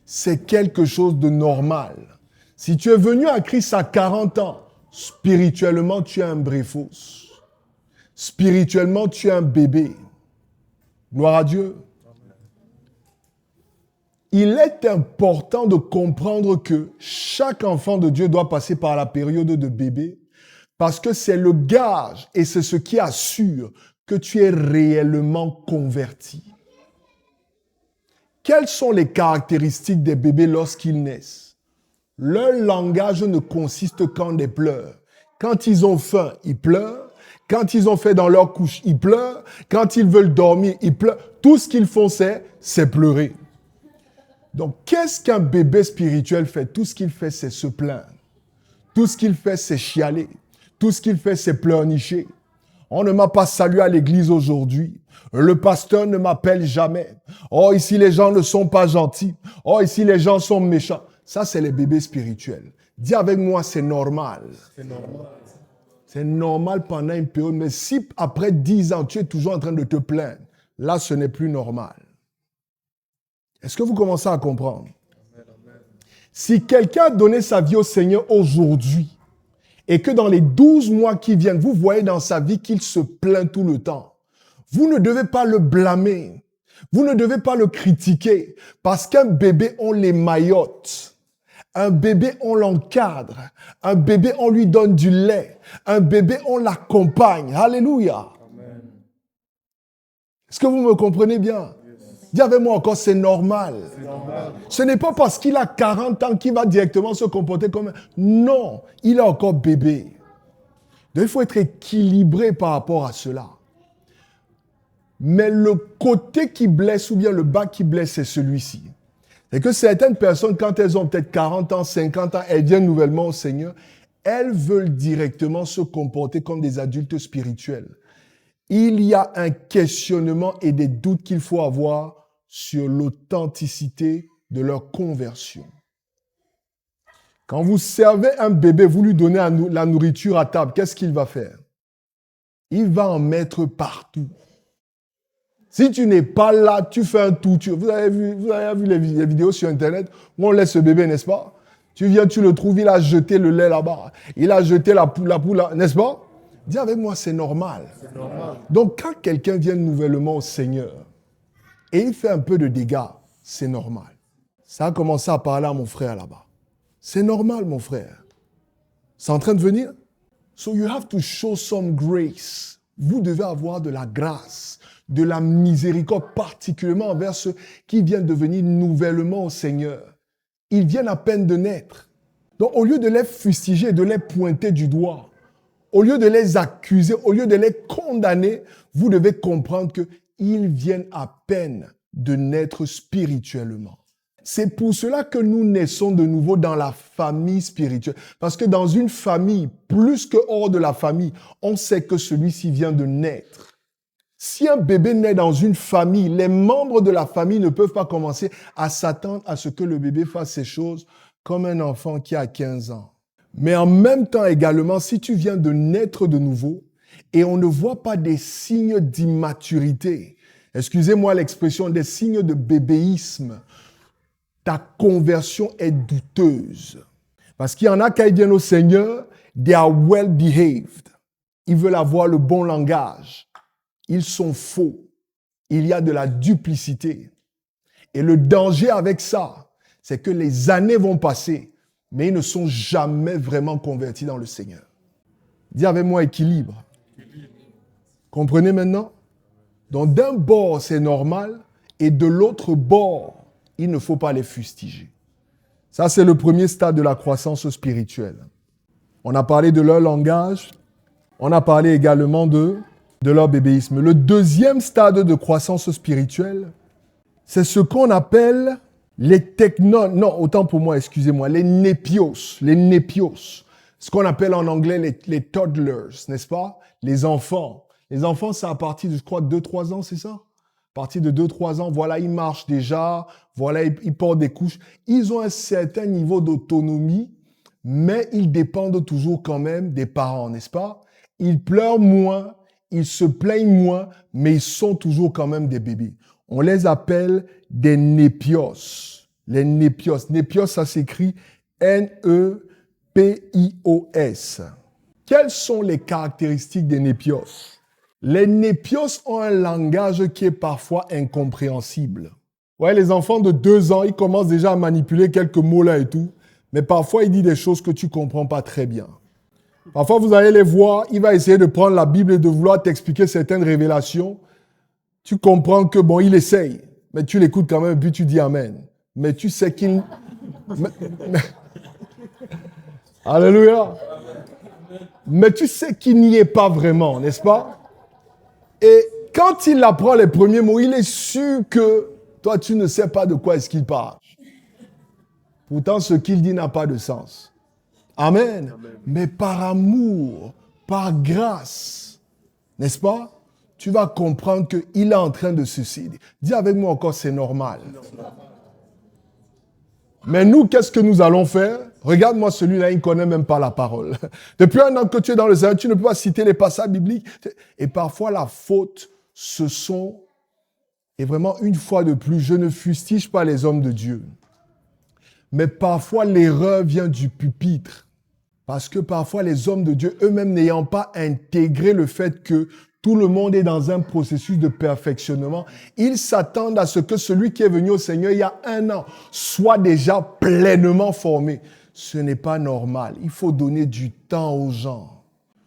C'est quelque chose de normal. Si tu es venu à Christ à 40 ans, spirituellement, tu es un bréphos. Spirituellement, tu es un bébé. Gloire à Dieu. Il est important de comprendre que chaque enfant de Dieu doit passer par la période de bébé parce que c'est le gage et c'est ce qui assure que tu es réellement converti. Quelles sont les caractéristiques des bébés lorsqu'ils naissent? Leur langage ne consiste qu'en des pleurs. Quand ils ont faim, ils pleurent. Quand ils ont fait dans leur couche, ils pleurent. Quand ils veulent dormir, ils pleurent. Tout ce qu'ils font, c'est pleurer. Donc, qu'est-ce qu'un bébé spirituel fait? Tout ce qu'il fait, c'est se plaindre. Tout ce qu'il fait, c'est chialer. Tout ce qu'il fait, c'est pleurnicher. On ne m'a pas salué à l'église aujourd'hui. Le pasteur ne m'appelle jamais. Oh, ici, les gens ne sont pas gentils. Oh, ici, les gens sont méchants. Ça, c'est les bébés spirituels. Dis avec moi, c'est normal. C'est normal. C'est normal pendant une période. Mais si après 10 ans, tu es toujours en train de te plaindre, là, ce n'est plus normal. Est-ce que vous commencez à comprendre? Si quelqu'un a donné sa vie au Seigneur aujourd'hui, et que dans les 12 mois qui viennent, vous voyez dans sa vie qu'il se plaint tout le temps, vous ne devez pas le blâmer. Vous ne devez pas le critiquer. Parce qu'un bébé, on l'émaillote. Un bébé, on l'encadre. Un bébé, on lui donne du lait. Un bébé, on l'accompagne. Alléluia. Amen. Est-ce que vous me comprenez bien? Dis avec moi encore, c'est normal. Ce n'est pas parce qu'il a 40 ans qu'il va directement se comporter comme un... Non, il est encore bébé. Donc, il faut être équilibré par rapport à cela. Mais le côté qui blesse ou bien le bas qui blesse, c'est celui-ci. C'est que certaines personnes, quand elles ont peut-être 40 ans, 50 ans, elles viennent nouvellement au Seigneur, elles veulent directement se comporter comme des adultes spirituels. Il y a un questionnement et des doutes qu'il faut avoir sur l'authenticité de leur conversion. Quand vous servez un bébé, vous lui donnez la nourriture à table, qu'est-ce qu'il va faire? Il va en mettre partout. Si tu n'es pas là, tu fais un tour. Vous avez vu les vidéos sur Internet où on laisse ce bébé, n'est-ce pas? Tu viens, tu le trouves, il a jeté le lait là-bas. Il a jeté la poule là, n'est-ce pas? Dis avec moi, c'est normal. C'est normal. Donc, quand quelqu'un vient nouvellement au Seigneur et il fait un peu de dégâts, c'est normal. Ça a commencé à parler à mon frère là-bas. C'est normal, mon frère. C'est en train de venir? So you have to show some grace. Vous devez avoir de la grâce, de la miséricorde, particulièrement envers ceux qui viennent de venir nouvellement au Seigneur. Ils viennent à peine de naître. Donc, au lieu de les fustiger, de les pointer du doigt, au lieu de les accuser, au lieu de les condamner, vous devez comprendre qu'ils viennent à peine de naître spirituellement. C'est pour cela que nous naissons de nouveau dans la famille spirituelle. Parce que dans une famille, plus que hors de la famille, on sait que celui-ci vient de naître. Si un bébé naît dans une famille, les membres de la famille ne peuvent pas commencer à s'attendre à ce que le bébé fasse ces choses comme un enfant qui a 15 ans. Mais en même temps également, si tu viens de naître de nouveau et on ne voit pas des signes d'immaturité, excusez-moi l'expression, des signes de bébéisme, ta conversion est douteuse. Parce qu'il y en a qui viennent au Seigneur, they are well behaved. Ils veulent avoir le bon langage. Ils sont faux. Il y a de la duplicité. Et le danger avec ça, c'est que les années vont passer, mais ils ne sont jamais vraiment convertis dans le Seigneur. Dis avec moi équilibre. Comprenez maintenant? Donc d'un bord, c'est normal, et de l'autre bord, il ne faut pas les fustiger. Ça, c'est le premier stade de la croissance spirituelle. On a parlé de leur langage, on a parlé également de leur bébéisme. Le deuxième stade de croissance spirituelle, c'est ce qu'on appelle les technon... Non, autant pour moi, excusez-moi, les népios. Les népios. Ce qu'on appelle en anglais les toddlers, n'est-ce pas? Les enfants. Les enfants, c'est à partir de, je crois, 2-3 ans, c'est ça? À partir de 2-3 ans, voilà, ils marchent déjà, voilà, ils portent des couches. Ils ont un certain niveau d'autonomie, mais ils dépendent toujours quand même des parents, n'est-ce pas? Ils pleurent moins, ils se plaignent moins, mais ils sont toujours quand même des bébés. On les appelle des népios. Les népios. Népios, ça s'écrit N-E-P-I-O-S. Quelles sont les caractéristiques des népios? Les népios ont un langage qui est parfois incompréhensible. Ouais, les enfants de 2 ans, ils commencent déjà à manipuler quelques mots là et tout, mais parfois ils disent des choses que tu ne comprends pas très bien. Parfois, vous allez les voir, il va essayer de prendre la Bible et de vouloir t'expliquer certaines révélations. Tu comprends que, bon, il essaye, mais tu l'écoutes quand même, puis tu dis Amen. Mais tu sais qu'il... Alléluia. Mais tu sais qu'il n'y est pas vraiment, n'est-ce pas? Et quand il apprend les premiers mots, il est sûr que toi, tu ne sais pas de quoi est-ce qu'il parle. Pourtant, ce qu'il dit n'a pas de sens. Amen. Amen. Mais par amour, par grâce, n'est-ce pas? Tu vas comprendre qu'il est en train de se céder. Dis avec moi encore, c'est normal. Mais nous, qu'est-ce que nous allons faire? Regarde-moi celui-là, il ne connaît même pas la parole. Depuis un an que tu es dans le Seigneur, tu ne peux pas citer les passages bibliques. Et parfois, la faute, ce sont... Et vraiment, une fois de plus, je ne fustige pas les hommes de Dieu. Mais parfois, l'erreur vient du pupitre. Parce que parfois, les hommes de Dieu, eux-mêmes n'ayant pas intégré le fait que tout le monde est dans un processus de perfectionnement, ils s'attendent à ce que celui qui est venu au Seigneur il y a 1 an soit déjà pleinement formé. Ce n'est pas normal. Il faut donner du temps aux gens.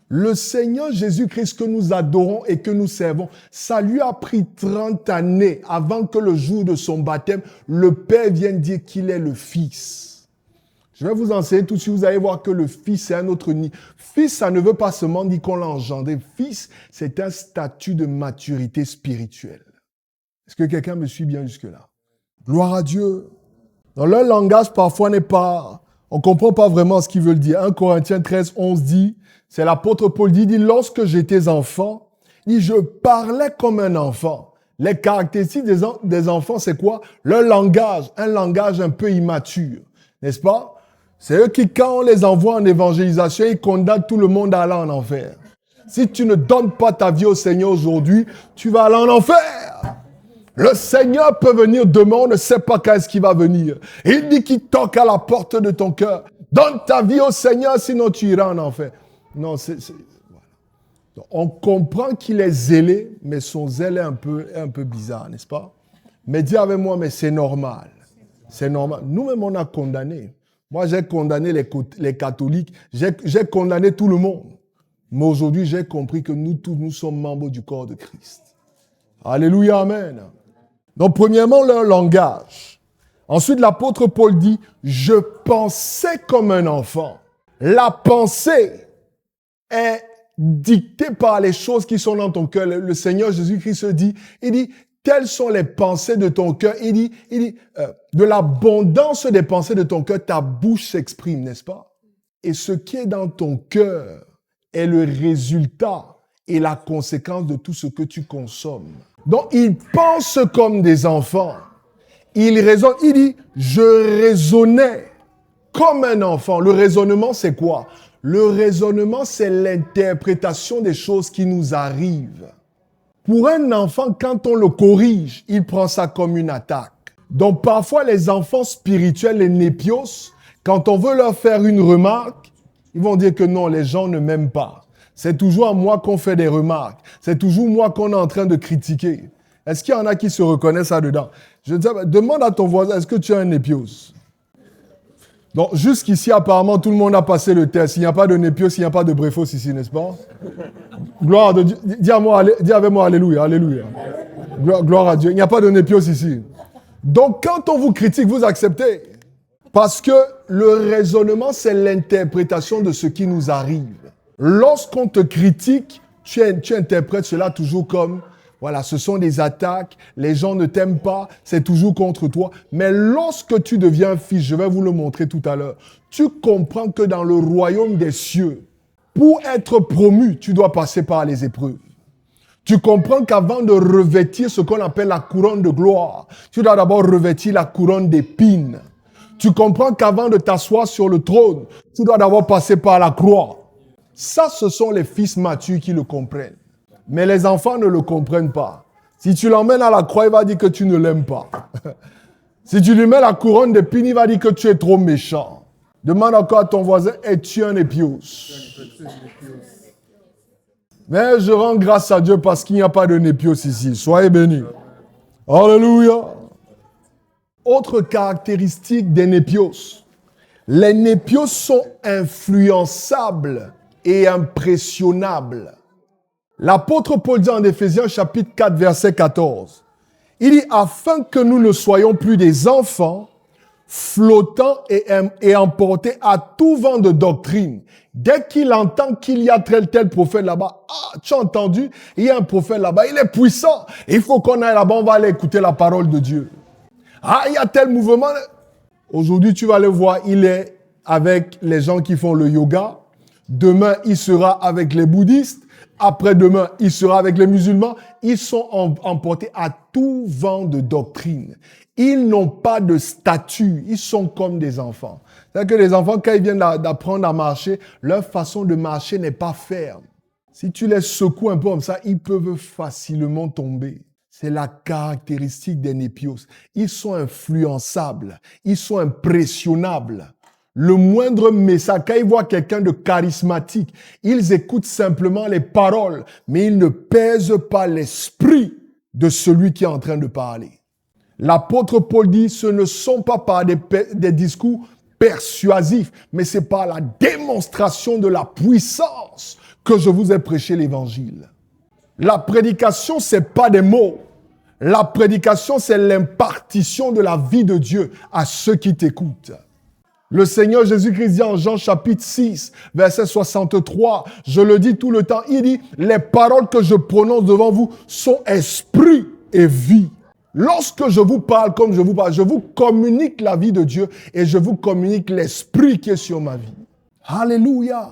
Le Seigneur Jésus-Christ que nous adorons et que nous servons, ça lui a pris 30 années avant que le jour de son baptême, le Père vienne dire qu'il est le Fils. Je vais vous enseigner tout de suite, vous allez voir que le Fils, c'est un autre nid. Fils, ça ne veut pas seulement dire qu'on l'a engendré. Fils, c'est un statut de maturité spirituelle. Est-ce que quelqu'un me suit bien jusque-là? Gloire à Dieu. Dans leur langage, parfois, on ne comprend pas vraiment ce qu'ils veulent dire. 1 Corinthiens 13, 11 dit, c'est l'apôtre Paul dit, lorsque j'étais enfant, je parlais comme un enfant. Les caractéristiques des enfants, c'est quoi? Leur langage, un langage un peu immature. N'est-ce pas? C'est eux qui, quand on les envoie en évangélisation, ils condamnent tout le monde à aller en enfer. Si tu ne donnes pas ta vie au Seigneur aujourd'hui, tu vas aller en enfer. Le Seigneur peut venir demain, on ne sait pas quand est-ce qu'il va venir. Il dit qu'il toque à la porte de ton cœur. Donne ta vie au Seigneur, sinon tu iras en enfer. Non, voilà. Donc, on comprend qu'il est zélé, mais son zèle est un peu bizarre, n'est-ce pas? Mais dis avec moi, mais c'est normal. C'est normal. Nous-mêmes, on a condamné. Moi, j'ai condamné les catholiques. J'ai condamné tout le monde. Mais aujourd'hui, j'ai compris que nous tous, nous sommes membres du corps de Christ. Alléluia, amen. Donc, premièrement, leur langage. Ensuite, l'apôtre Paul dit, je pensais comme un enfant. La pensée est dictée par les choses qui sont dans ton cœur. Le Seigneur Jésus-Christ dit, il dit, quelles sont les pensées de ton cœur? Il dit, de l'abondance des pensées de ton cœur, ta bouche s'exprime, n'est-ce pas? Et ce qui est dans ton cœur est le résultat et la conséquence de tout ce que tu consommes. Donc, ils pensent comme des enfants. Ils raisonnent. Il dit, je raisonnais comme un enfant. Le raisonnement, c'est quoi? Le raisonnement, c'est l'interprétation des choses qui nous arrivent. Pour un enfant, quand on le corrige, il prend ça comme une attaque. Donc parfois, les enfants spirituels, les népios, quand on veut leur faire une remarque, ils vont dire que non, les gens ne m'aiment pas. C'est toujours à moi qu'on fait des remarques. C'est toujours moi qu'on est en train de critiquer. Est-ce qu'il y en a qui se reconnaissent là-dedans? Je dis, demande à ton voisin, est-ce que tu es un népios? Donc jusqu'ici, apparemment, tout le monde a passé le test. Il n'y a pas de népios, il n'y a pas de bréphos ici, n'est-ce pas? Gloire à Dieu. Dis avec moi, alléluia, alléluia. Gloire à Dieu. Il n'y a pas de népios ici. Donc, quand on vous critique, vous acceptez. Parce que le raisonnement, c'est l'interprétation de ce qui nous arrive. Lorsqu'on te critique, tu interprètes cela toujours comme, voilà, ce sont des attaques, les gens ne t'aiment pas, c'est toujours contre toi. Mais lorsque tu deviens fils, je vais vous le montrer tout à l'heure, tu comprends que dans le royaume des cieux, pour être promu, tu dois passer par les épreuves. Tu comprends qu'avant de revêtir ce qu'on appelle la couronne de gloire, tu dois d'abord revêtir la couronne d'épines. Tu comprends qu'avant de t'asseoir sur le trône, tu dois d'abord passer par la croix. Ça, ce sont les fils matures qui le comprennent. Mais les enfants ne le comprennent pas. Si tu l'emmènes à la croix, il va dire que tu ne l'aimes pas. Si tu lui mets la couronne d'épines, il va dire que tu es trop méchant. Demande encore à ton voisin, es-tu un épios? Mais je rends grâce à Dieu parce qu'il n'y a pas de népios ici. Soyez bénis. Alléluia. Autre caractéristique des népios. Les népios sont influençables et impressionnables. L'apôtre Paul dit en Éphésiens chapitre 4, verset 14. Il dit, afin que nous ne soyons plus des enfants, flottant et emporté à tout vent de doctrine. Dès qu'il entend qu'il y a tel prophète là-bas, ah, tu as entendu, il y a un prophète là-bas, il est puissant, il faut qu'on aille là-bas, on va aller écouter la parole de Dieu. Ah, il y a tel mouvement. Aujourd'hui, tu vas le voir, il est avec les gens qui font le yoga. Demain, il sera avec les bouddhistes. Après-demain, il sera avec les musulmans. Ils sont emportés à tout vent de doctrine. Ils n'ont pas de statut. Ils sont comme des enfants. C'est-à-dire que les enfants, quand ils viennent d'apprendre à marcher, leur façon de marcher n'est pas ferme. Si tu les secoues un peu comme ça, ils peuvent facilement tomber. C'est la caractéristique des népios. Ils sont influençables, ils sont impressionnables. Le moindre message, quand ils voient quelqu'un de charismatique, ils écoutent simplement les paroles, mais ils ne pèsent pas l'esprit de celui qui est en train de parler. L'apôtre Paul dit, ce ne sont pas par des discours persuasifs, mais c'est par la démonstration de la puissance que je vous ai prêché l'évangile. La prédication, c'est pas des mots. La prédication, c'est l'impartition de la vie de Dieu à ceux qui t'écoutent. Le Seigneur Jésus-Christ dit en Jean chapitre 6, verset 63, je le dis tout le temps, il dit, les paroles que je prononce devant vous sont esprit et vie. Lorsque je vous parle comme je vous parle, je vous communique la vie de Dieu et je vous communique l'esprit qui est sur ma vie. Alléluia.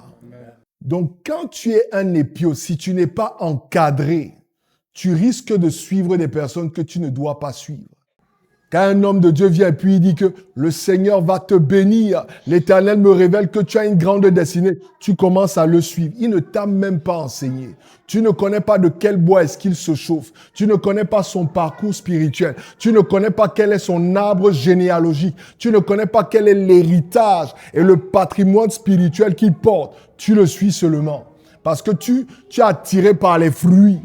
Donc, quand tu es un népios, si tu n'es pas encadré, tu risques de suivre des personnes que tu ne dois pas suivre. Quand un homme de Dieu vient et puis il dit que le Seigneur va te bénir, l'Éternel me révèle que tu as une grande destinée, tu commences à le suivre. Il ne t'a même pas enseigné. Tu ne connais pas de quel bois est-ce qu'il se chauffe. Tu ne connais pas son parcours spirituel. Tu ne connais pas quel est son arbre généalogique. Tu ne connais pas quel est l'héritage et le patrimoine spirituel qu'il porte. Tu le suis seulement. Parce que tu es attiré par les fruits.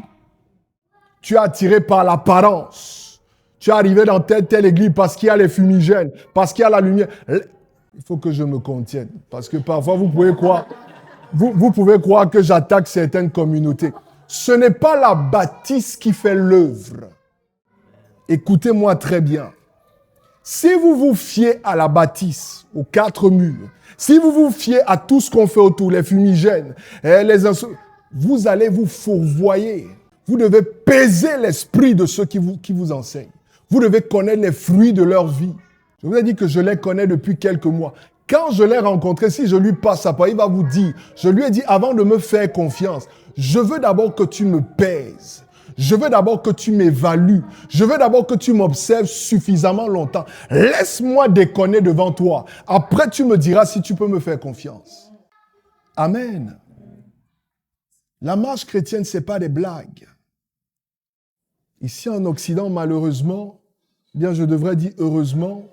Tu es attiré par l'apparence. Tu es arrivé dans telle église parce qu'il y a les fumigènes, parce qu'il y a la lumière. Il faut que je me contienne. Parce que parfois, vous pouvez croire que j'attaque certaines communautés. Ce n'est pas la bâtisse qui fait l'œuvre. Écoutez-moi très bien. Si vous vous fiez à la bâtisse, aux 4 murs, si vous vous fiez à tout ce qu'on fait autour, les fumigènes, vous allez vous fourvoyer. Vous devez peser l'esprit de ceux qui vous enseignent. Vous devez connaître les fruits de leur vie. Je vous ai dit que je les connais depuis quelques mois. Quand je l'ai rencontré, si je lui passe sa parole, il va vous dire, je lui ai dit avant de me faire confiance, je veux d'abord que tu me pèses. Je veux d'abord que tu m'évalues. Je veux d'abord que tu m'observes suffisamment longtemps. Laisse-moi déconner devant toi. Après, tu me diras si tu peux me faire confiance. Amen. La marche chrétienne, ce n'est pas des blagues. Ici en Occident, malheureusement, bien je devrais dire heureusement,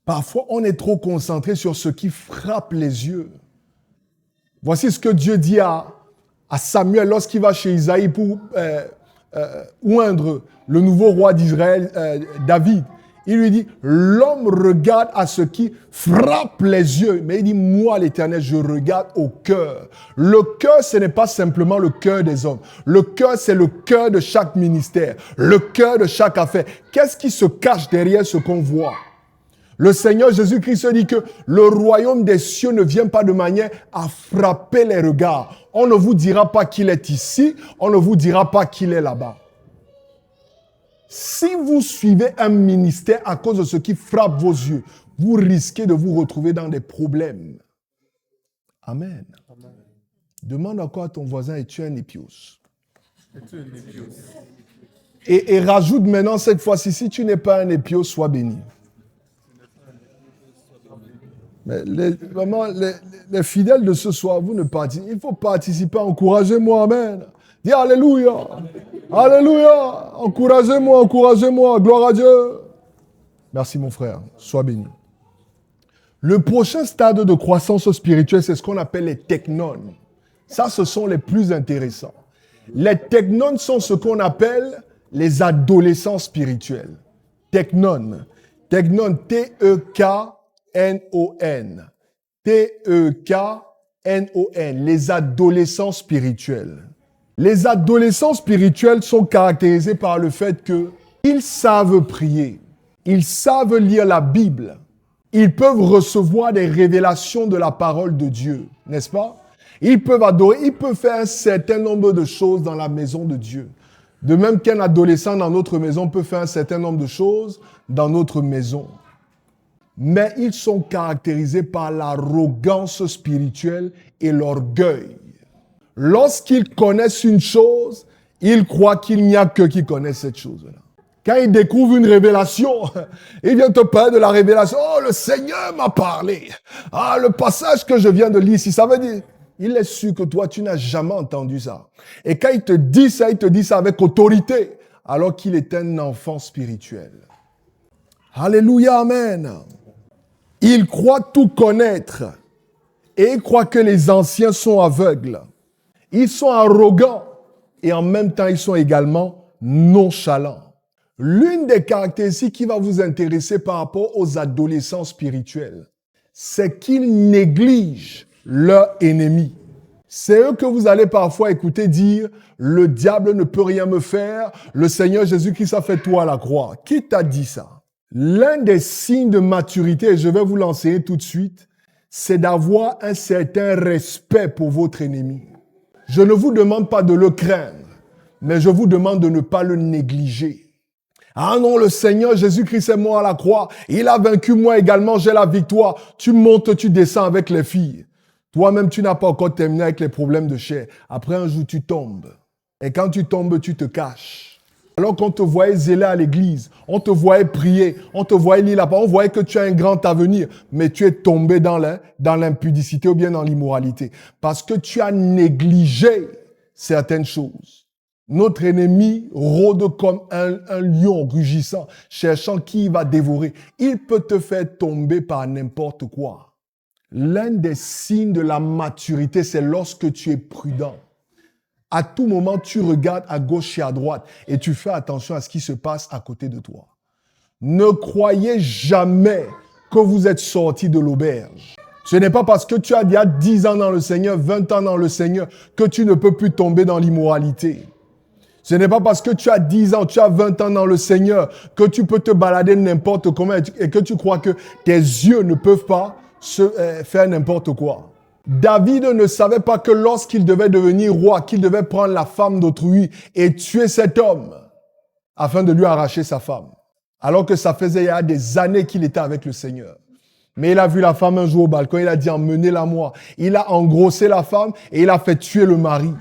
parfois on est trop concentré sur ce qui frappe les yeux. Voici ce que Dieu dit à Samuel lorsqu'il va chez Isaïe pour oindre le nouveau roi d'Israël, David. Il lui dit, l'homme regarde à ce qui frappe les yeux. Mais il dit, moi l'Éternel, je regarde au cœur. Le cœur, ce n'est pas simplement le cœur des hommes. Le cœur, c'est le cœur de chaque ministère. Le cœur de chaque affaire. Qu'est-ce qui se cache derrière ce qu'on voit? Le Seigneur Jésus-Christ dit que le royaume des cieux ne vient pas de manière à frapper les regards. On ne vous dira pas qu'il est ici, on ne vous dira pas qu'il est là-bas. Si vous suivez un ministère à cause de ce qui frappe vos yeux, vous risquez de vous retrouver dans des problèmes. Amen. Amen. Demande encore à ton voisin, es-tu un népios? Et rajoute maintenant cette fois-ci, si tu n'es pas un népios, sois béni. Mais les fidèles de ce soir, vous ne participez. Il faut participer, encouragez-moi, amen. Dis alléluia. Alléluia. Encouragez-moi, gloire à Dieu. Merci mon frère, sois béni. Le prochain stade de croissance spirituelle, c'est ce qu'on appelle les technones. Ça, ce sont les plus intéressants. Les technones sont ce qu'on appelle les adolescents spirituels. Technones. Technones, T-E-K-N-O-N. T-E-K-N-O-N. Les adolescents spirituels. Les adolescents spirituels sont caractérisés par le fait qu'ils savent prier. Ils savent lire la Bible. Ils peuvent recevoir des révélations de la parole de Dieu, n'est-ce pas? Ils peuvent adorer, ils peuvent faire un certain nombre de choses dans la maison de Dieu. De même qu'un adolescent dans notre maison peut faire un certain nombre de choses dans notre maison. Mais ils sont caractérisés par l'arrogance spirituelle et l'orgueil. Lorsqu'ils connaissent une chose, ils croient qu'il n'y a que qui connaissent cette chose-là. Quand ils découvrent une révélation, ils viennent te parler de la révélation. Oh, le Seigneur m'a parlé. Ah, le passage que je viens de lire ici, ça veut dire... Il est sûr que toi, tu n'as jamais entendu ça. Et quand il te dit ça avec autorité, alors qu'il est un enfant spirituel. Alléluia, amen. Il croit tout connaître. Et il croit que les anciens sont aveugles. Ils sont arrogants. Et en même temps, ils sont également nonchalants. L'une des caractéristiques qui va vous intéresser par rapport aux adolescents spirituels, c'est qu'ils négligent leur ennemi. C'est eux que vous allez parfois écouter dire « Le diable ne peut rien me faire, le Seigneur Jésus-Christ a fait tout à la croix ». Qui t'a dit ça? L'un des signes de maturité, et je vais vous l'enseigner tout de suite, c'est d'avoir un certain respect pour votre ennemi. Je ne vous demande pas de le craindre, mais je vous demande de ne pas le négliger. Ah non, le Seigneur Jésus-Christ est mort à la croix. Il a vaincu, moi également, j'ai la victoire. Tu montes, tu descends avec les filles. Toi-même, tu n'as pas encore terminé avec les problèmes de chair. Après, un jour, tu tombes. Et quand tu tombes, tu te caches. Alors qu'on te voyait zéler à l'église, on te voyait prier, on te voyait lire la parole, on voyait que tu as un grand avenir, mais tu es tombé dans l'impudicité ou bien dans l'immoralité. Parce que tu as négligé certaines choses. Notre ennemi rôde comme un lion rugissant, cherchant qui il va dévorer. Il peut te faire tomber par n'importe quoi. L'un des signes de la maturité, c'est lorsque tu es prudent. À tout moment, tu regardes à gauche et à droite et tu fais attention à ce qui se passe à côté de toi. Ne croyez jamais que vous êtes sorti de l'auberge. Ce n'est pas parce que tu as déjà 10 ans dans le Seigneur, 20 ans dans le Seigneur, que tu ne peux plus tomber dans l'immoralité. Ce n'est pas parce que tu as 10 ans, tu as 20 ans dans le Seigneur, que tu peux te balader n'importe comment et que tu crois que tes yeux ne peuvent pas faire n'importe quoi. David ne savait pas que lorsqu'il devait devenir roi, qu'il devait prendre la femme d'autrui et tuer cet homme afin de lui arracher sa femme. Alors que ça faisait il y a des années qu'il était avec le Seigneur. Mais il a vu la femme un jour au balcon, il a dit emmenez-la moi. Il a engrossé la femme et il a fait tuer le mari.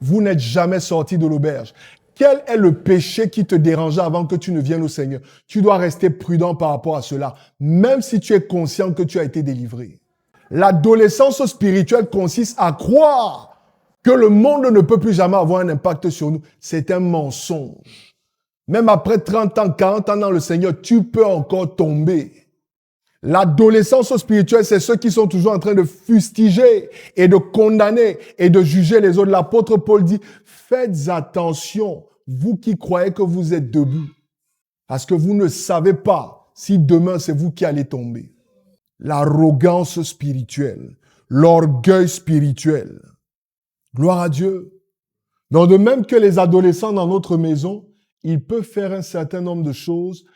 Vous n'êtes jamais sorti de l'auberge. Quel est le péché qui te dérangeait avant que tu ne viennes au Seigneur? Tu dois rester prudent par rapport à cela, même si tu es conscient que tu as été délivré. L'adolescence spirituelle consiste à croire que le monde ne peut plus jamais avoir un impact sur nous. C'est un mensonge. Même après 30 ans, 40 ans dans le Seigneur, tu peux encore tomber. L'adolescence spirituelle, c'est ceux qui sont toujours en train de fustiger et de condamner et de juger les autres. L'apôtre Paul dit, faites attention, vous qui croyez que vous êtes debout, parce que vous ne savez pas si demain c'est vous qui allez tomber. L'arrogance spirituelle, l'orgueil spirituel. Gloire à Dieu. Donc de même que les adolescents dans notre maison, ils peuvent faire un certain nombre de choses,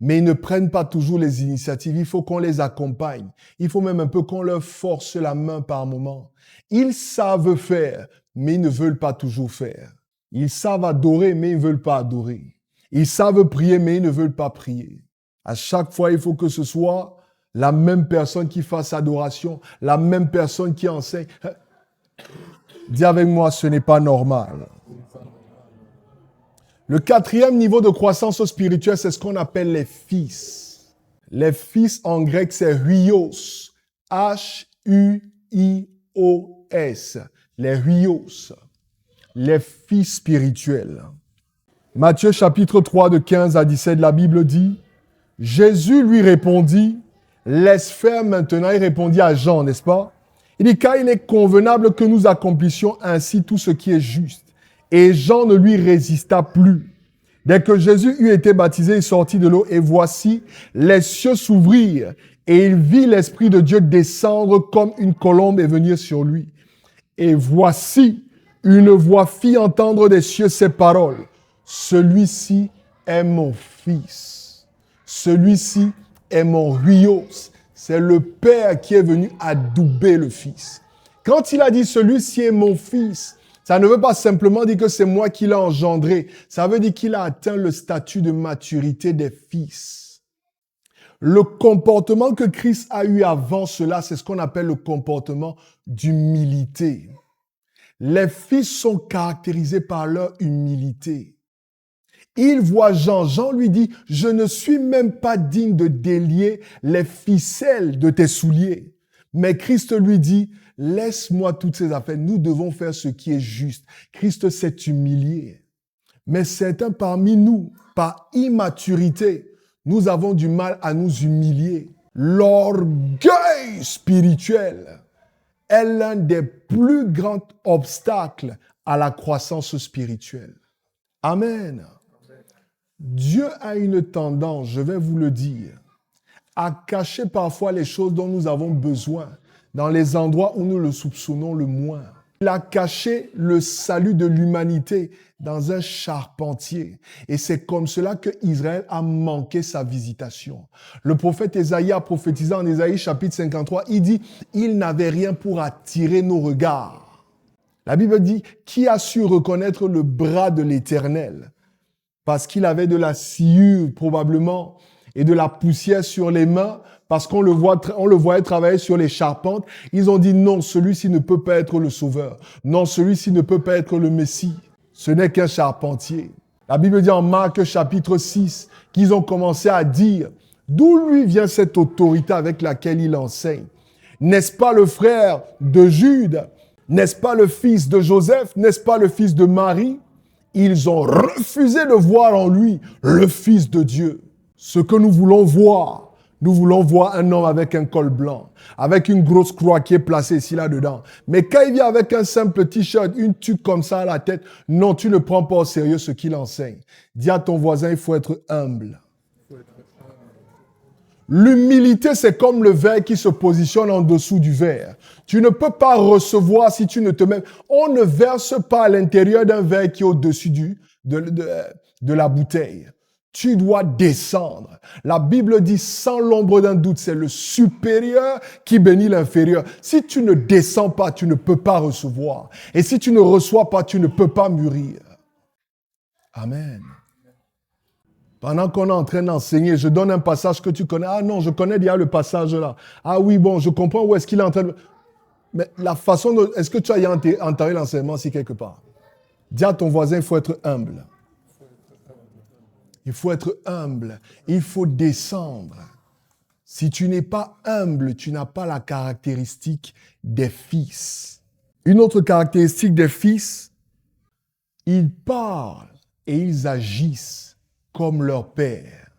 mais ils ne prennent pas toujours les initiatives. Il faut qu'on les accompagne. Il faut même un peu qu'on leur force la main par moment. Ils savent faire, mais ils ne veulent pas toujours faire. Ils savent adorer, mais ils ne veulent pas adorer. Ils savent prier, mais ils ne veulent pas prier. À chaque fois, il faut que ce soit la même personne qui fasse adoration, la même personne qui enseigne. Dis avec moi, ce n'est pas normal. Le quatrième niveau de croissance spirituelle, c'est ce qu'on appelle les fils. Les fils en grec, c'est huios. H-U-I-O-S. Les huios. Les fils spirituels. Matthieu chapitre 3 de 15 à 17, la Bible dit, Jésus lui répondit, laisse faire maintenant, il répondit à Jean, n'est-ce pas? Il dit, car il est convenable que nous accomplissions ainsi tout ce qui est juste. Et Jean ne lui résista plus. Dès que Jésus eut été baptisé, il sortit de l'eau, et voici, les cieux s'ouvrirent, et il vit l'Esprit de Dieu descendre comme une colombe et venir sur lui. Et voici, une voix fit entendre des cieux ces paroles. Celui-ci est mon fils. Celui-ci est mon huios. C'est le Père qui est venu adouber le Fils. Quand il a dit celui-ci est mon fils, ça ne veut pas simplement dire que c'est moi qui l'ai engendré. Ça veut dire qu'il a atteint le statut de maturité des fils. Le comportement que Christ a eu avant cela, c'est ce qu'on appelle le comportement d'humilité. Les fils sont caractérisés par leur humilité. Il voit Jean. Jean lui dit, je ne suis même pas digne de délier les ficelles de tes souliers. Mais Christ lui dit, laisse-moi toutes ces affaires. Nous devons faire ce qui est juste. Christ s'est humilié. Mais certains parmi nous, par immaturité, nous avons du mal à nous humilier. L'orgueil spirituel est l'un des plus grands obstacles à la croissance spirituelle. Amen. Dieu a une tendance, je vais vous le dire, à cacher parfois les choses dont nous avons besoin dans les endroits où nous le soupçonnons le moins. Il a caché le salut de l'humanité dans un charpentier. Et c'est comme cela que Israël a manqué sa visitation. Le prophète Ésaïe a prophétisé en Ésaïe chapitre 53, il dit « Il n'avait rien pour attirer nos regards ». La Bible dit « Qui a su reconnaître le bras de l'Éternel ?» Parce qu'il avait de la sciure probablement et de la poussière sur les mains, parce qu'on le voyait travailler sur les charpentes. Ils ont dit non, celui-ci ne peut pas être le sauveur. Non, celui-ci ne peut pas être le Messie. Ce n'est qu'un charpentier. La Bible dit en Marc chapitre 6 qu'ils ont commencé à dire d'où lui vient cette autorité avec laquelle il enseigne. N'est-ce pas le frère de Jude? N'est-ce pas le fils de Joseph? N'est-ce pas le fils de Marie? Ils ont refusé de voir en lui le Fils de Dieu. Ce que nous voulons voir un homme avec un col blanc, avec une grosse croix qui est placée ici, là-dedans. Mais quand il vient avec un simple t-shirt, une tuque comme ça à la tête, non, tu ne prends pas au sérieux ce qu'il enseigne. Dis à ton voisin, il faut être humble. L'humilité, c'est comme le verre qui se positionne en dessous du verre. Tu ne peux pas recevoir si tu ne te mets... On ne verse pas à l'intérieur d'un verre qui est au-dessus de la bouteille. Tu dois descendre. La Bible dit, sans l'ombre d'un doute, c'est le supérieur qui bénit l'inférieur. Si tu ne descends pas, tu ne peux pas recevoir. Et si tu ne reçois pas, tu ne peux pas mûrir. Amen. Pendant qu'on est en train d'enseigner, je donne un passage que tu connais. Ah non, je connais déjà le passage là. Ah oui, bon, je comprends où est-ce qu'il est en train de... Mais la façon dont... Est-ce que tu as entendu l'enseignement ici quelque part? Dis à ton voisin, il faut être humble. Il faut être humble. Il faut descendre. Si tu n'es pas humble, tu n'as pas la caractéristique des fils. Une autre caractéristique des fils, ils parlent et ils agissent comme leur Père.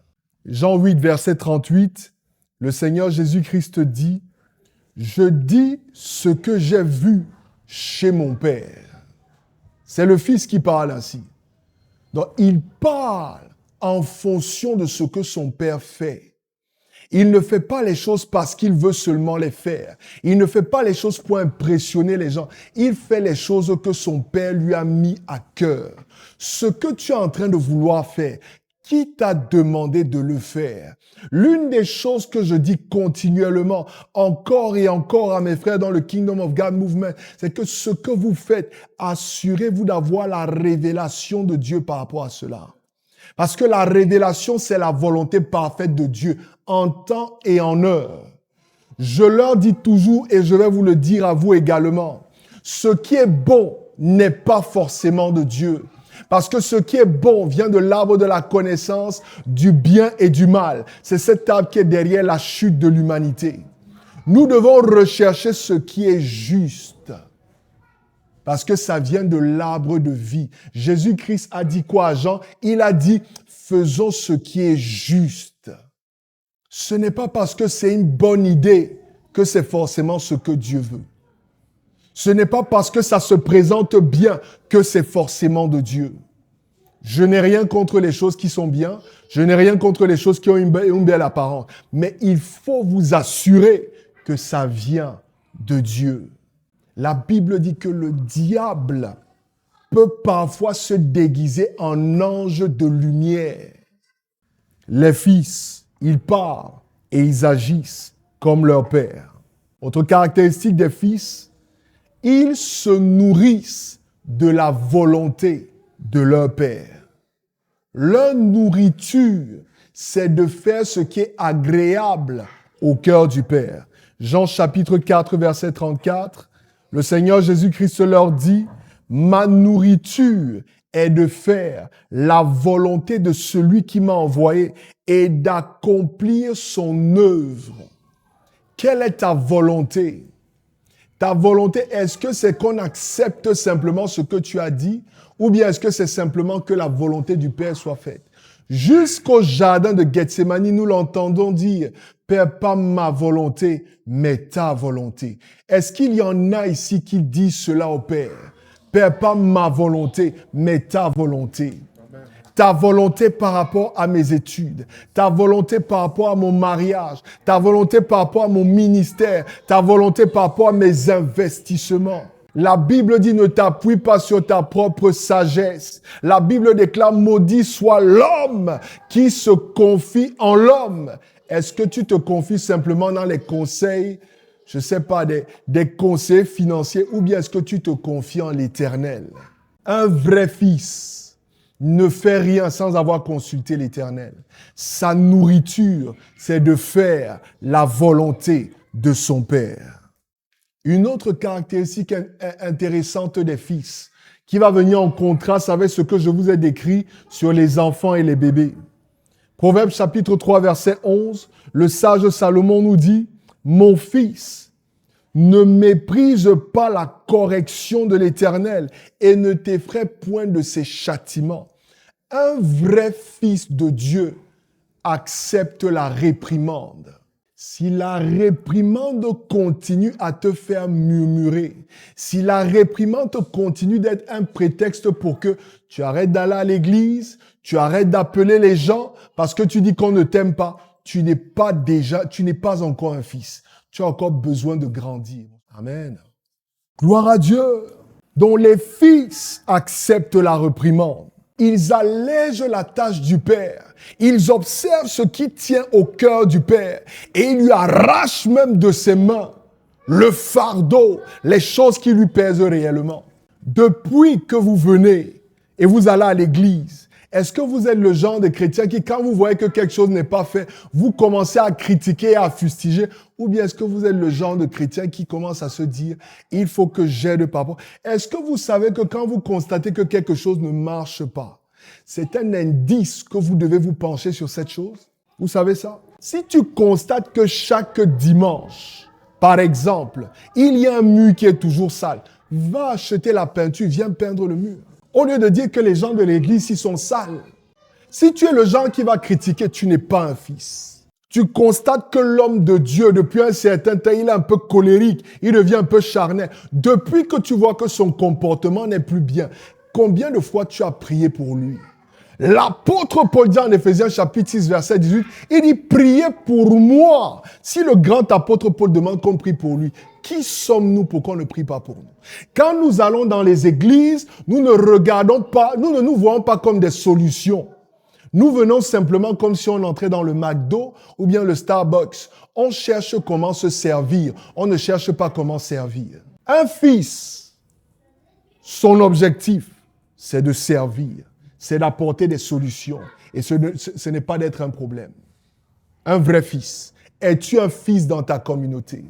Jean 8, verset 38, le Seigneur Jésus-Christ dit, « Je dis ce que j'ai vu chez mon Père. » C'est le Fils qui parle ainsi. Donc, il parle en fonction de ce que son Père fait. Il ne fait pas les choses parce qu'il veut seulement les faire. Il ne fait pas les choses pour impressionner les gens. Il fait les choses que son Père lui a mis à cœur. Ce que tu es en train de vouloir faire, qui t'a demandé de le faire? L'une des choses que je dis continuellement, encore et encore à mes frères dans le Kingdom of God Movement, c'est que ce que vous faites, assurez-vous d'avoir la révélation de Dieu par rapport à cela. Parce que la révélation, c'est la volonté parfaite de Dieu en temps et en heure. Je leur dis toujours, et je vais vous le dire à vous également, ce qui est bon n'est pas forcément de Dieu. Parce que ce qui est bon vient de l'arbre de la connaissance du bien et du mal. C'est cet arbre qui est derrière la chute de l'humanité. Nous devons rechercher ce qui est juste. Parce que ça vient de l'arbre de vie. Jésus-Christ a dit quoi à Jean? Il a dit, faisons ce qui est juste. Ce n'est pas parce que c'est une bonne idée que c'est forcément ce que Dieu veut. Ce n'est pas parce que ça se présente bien que c'est forcément de Dieu. Je n'ai rien contre les choses qui sont bien. Je n'ai rien contre les choses qui ont une belle apparence. Mais il faut vous assurer que ça vient de Dieu. La Bible dit que le diable peut parfois se déguiser en ange de lumière. Les fils, ils parlent et ils agissent comme leur père. Autre caractéristique des fils, ils se nourrissent de la volonté de leur père. Leur nourriture, c'est de faire ce qui est agréable au cœur du Père. Jean chapitre 4, verset 34, le Seigneur Jésus-Christ leur dit, « Ma nourriture est de faire la volonté de celui qui m'a envoyé et d'accomplir son œuvre. » Quelle est ta volonté? Ta volonté, est-ce que c'est qu'on accepte simplement ce que tu as dit ou bien est-ce que c'est simplement que la volonté du Père soit faite? Jusqu'au jardin de Gethsémani, nous l'entendons dire, Père, pas ma volonté, mais ta volonté. Est-ce qu'il y en a ici qui disent cela au Père? Père, pas ma volonté, mais ta volonté. Ta volonté par rapport à mes études, ta volonté par rapport à mon mariage, ta volonté par rapport à mon ministère, ta volonté par rapport à mes investissements. La Bible dit ne t'appuie pas sur ta propre sagesse. La Bible déclare maudit soit l'homme qui se confie en l'homme. Est-ce que tu te confies simplement dans les conseils, je ne sais pas, des conseils financiers ou bien est-ce que tu te confies en l'Éternel? Un vrai fils ne fait rien sans avoir consulté l'Éternel. Sa nourriture, c'est de faire la volonté de son Père. Une autre caractéristique intéressante des fils, qui va venir en contraste avec ce que je vous ai décrit sur les enfants et les bébés. Proverbe chapitre 3, verset 11, le sage Salomon nous dit, « Mon fils, ne méprise pas la correction de l'Éternel et ne t'effraie point de ses châtiments. » Un vrai fils de Dieu accepte la réprimande. Si la réprimande continue à te faire murmurer, si la réprimande continue d'être un prétexte pour que tu arrêtes d'aller à l'église, tu arrêtes d'appeler les gens parce que tu dis qu'on ne t'aime pas, tu n'es pas encore un fils. Tu as encore besoin de grandir. Amen. Gloire à Dieu. Dont les fils acceptent la réprimande. Ils allègent la tâche du Père. Ils observent ce qui tient au cœur du Père. Et ils lui arrachent même de ses mains le fardeau, les choses qui lui pèsent réellement. Depuis que vous venez et vous allez à l'église, est-ce que vous êtes le genre de chrétien qui, quand vous voyez que quelque chose n'est pas fait, vous commencez à critiquer et à fustiger? Ou bien est-ce que vous êtes le genre de chrétien qui commence à se dire, il faut que j'aide papa? Est-ce que vous savez que quand vous constatez que quelque chose ne marche pas, c'est un indice que vous devez vous pencher sur cette chose? Vous savez ça? Si tu constates que chaque dimanche, par exemple, il y a un mur qui est toujours sale, va acheter la peinture, viens peindre le mur. Au lieu de dire que les gens de l'église ils sont sales. Si tu es le genre qui va critiquer, tu n'es pas un fils. Tu constates que l'homme de Dieu, depuis un certain temps, il est un peu colérique, il devient un peu charnel. Depuis que tu vois que son comportement n'est plus bien, combien de fois tu as prié pour lui? L'apôtre Paul dit en Éphésiens chapitre 6, verset 18, il dit, priez pour moi. Si le grand apôtre Paul demande qu'on prie pour lui, qui sommes-nous pour qu'on ne prie pas pour nous? Quand nous allons dans les églises, nous ne nous voyons pas comme des solutions. Nous venons simplement comme si on entrait dans le McDo ou bien le Starbucks. On cherche comment se servir. On ne cherche pas comment servir. Un fils, son objectif, c'est de servir. C'est d'apporter des solutions. Et ce n'est pas d'être un problème. Un vrai fils. Es-tu un fils dans ta communauté?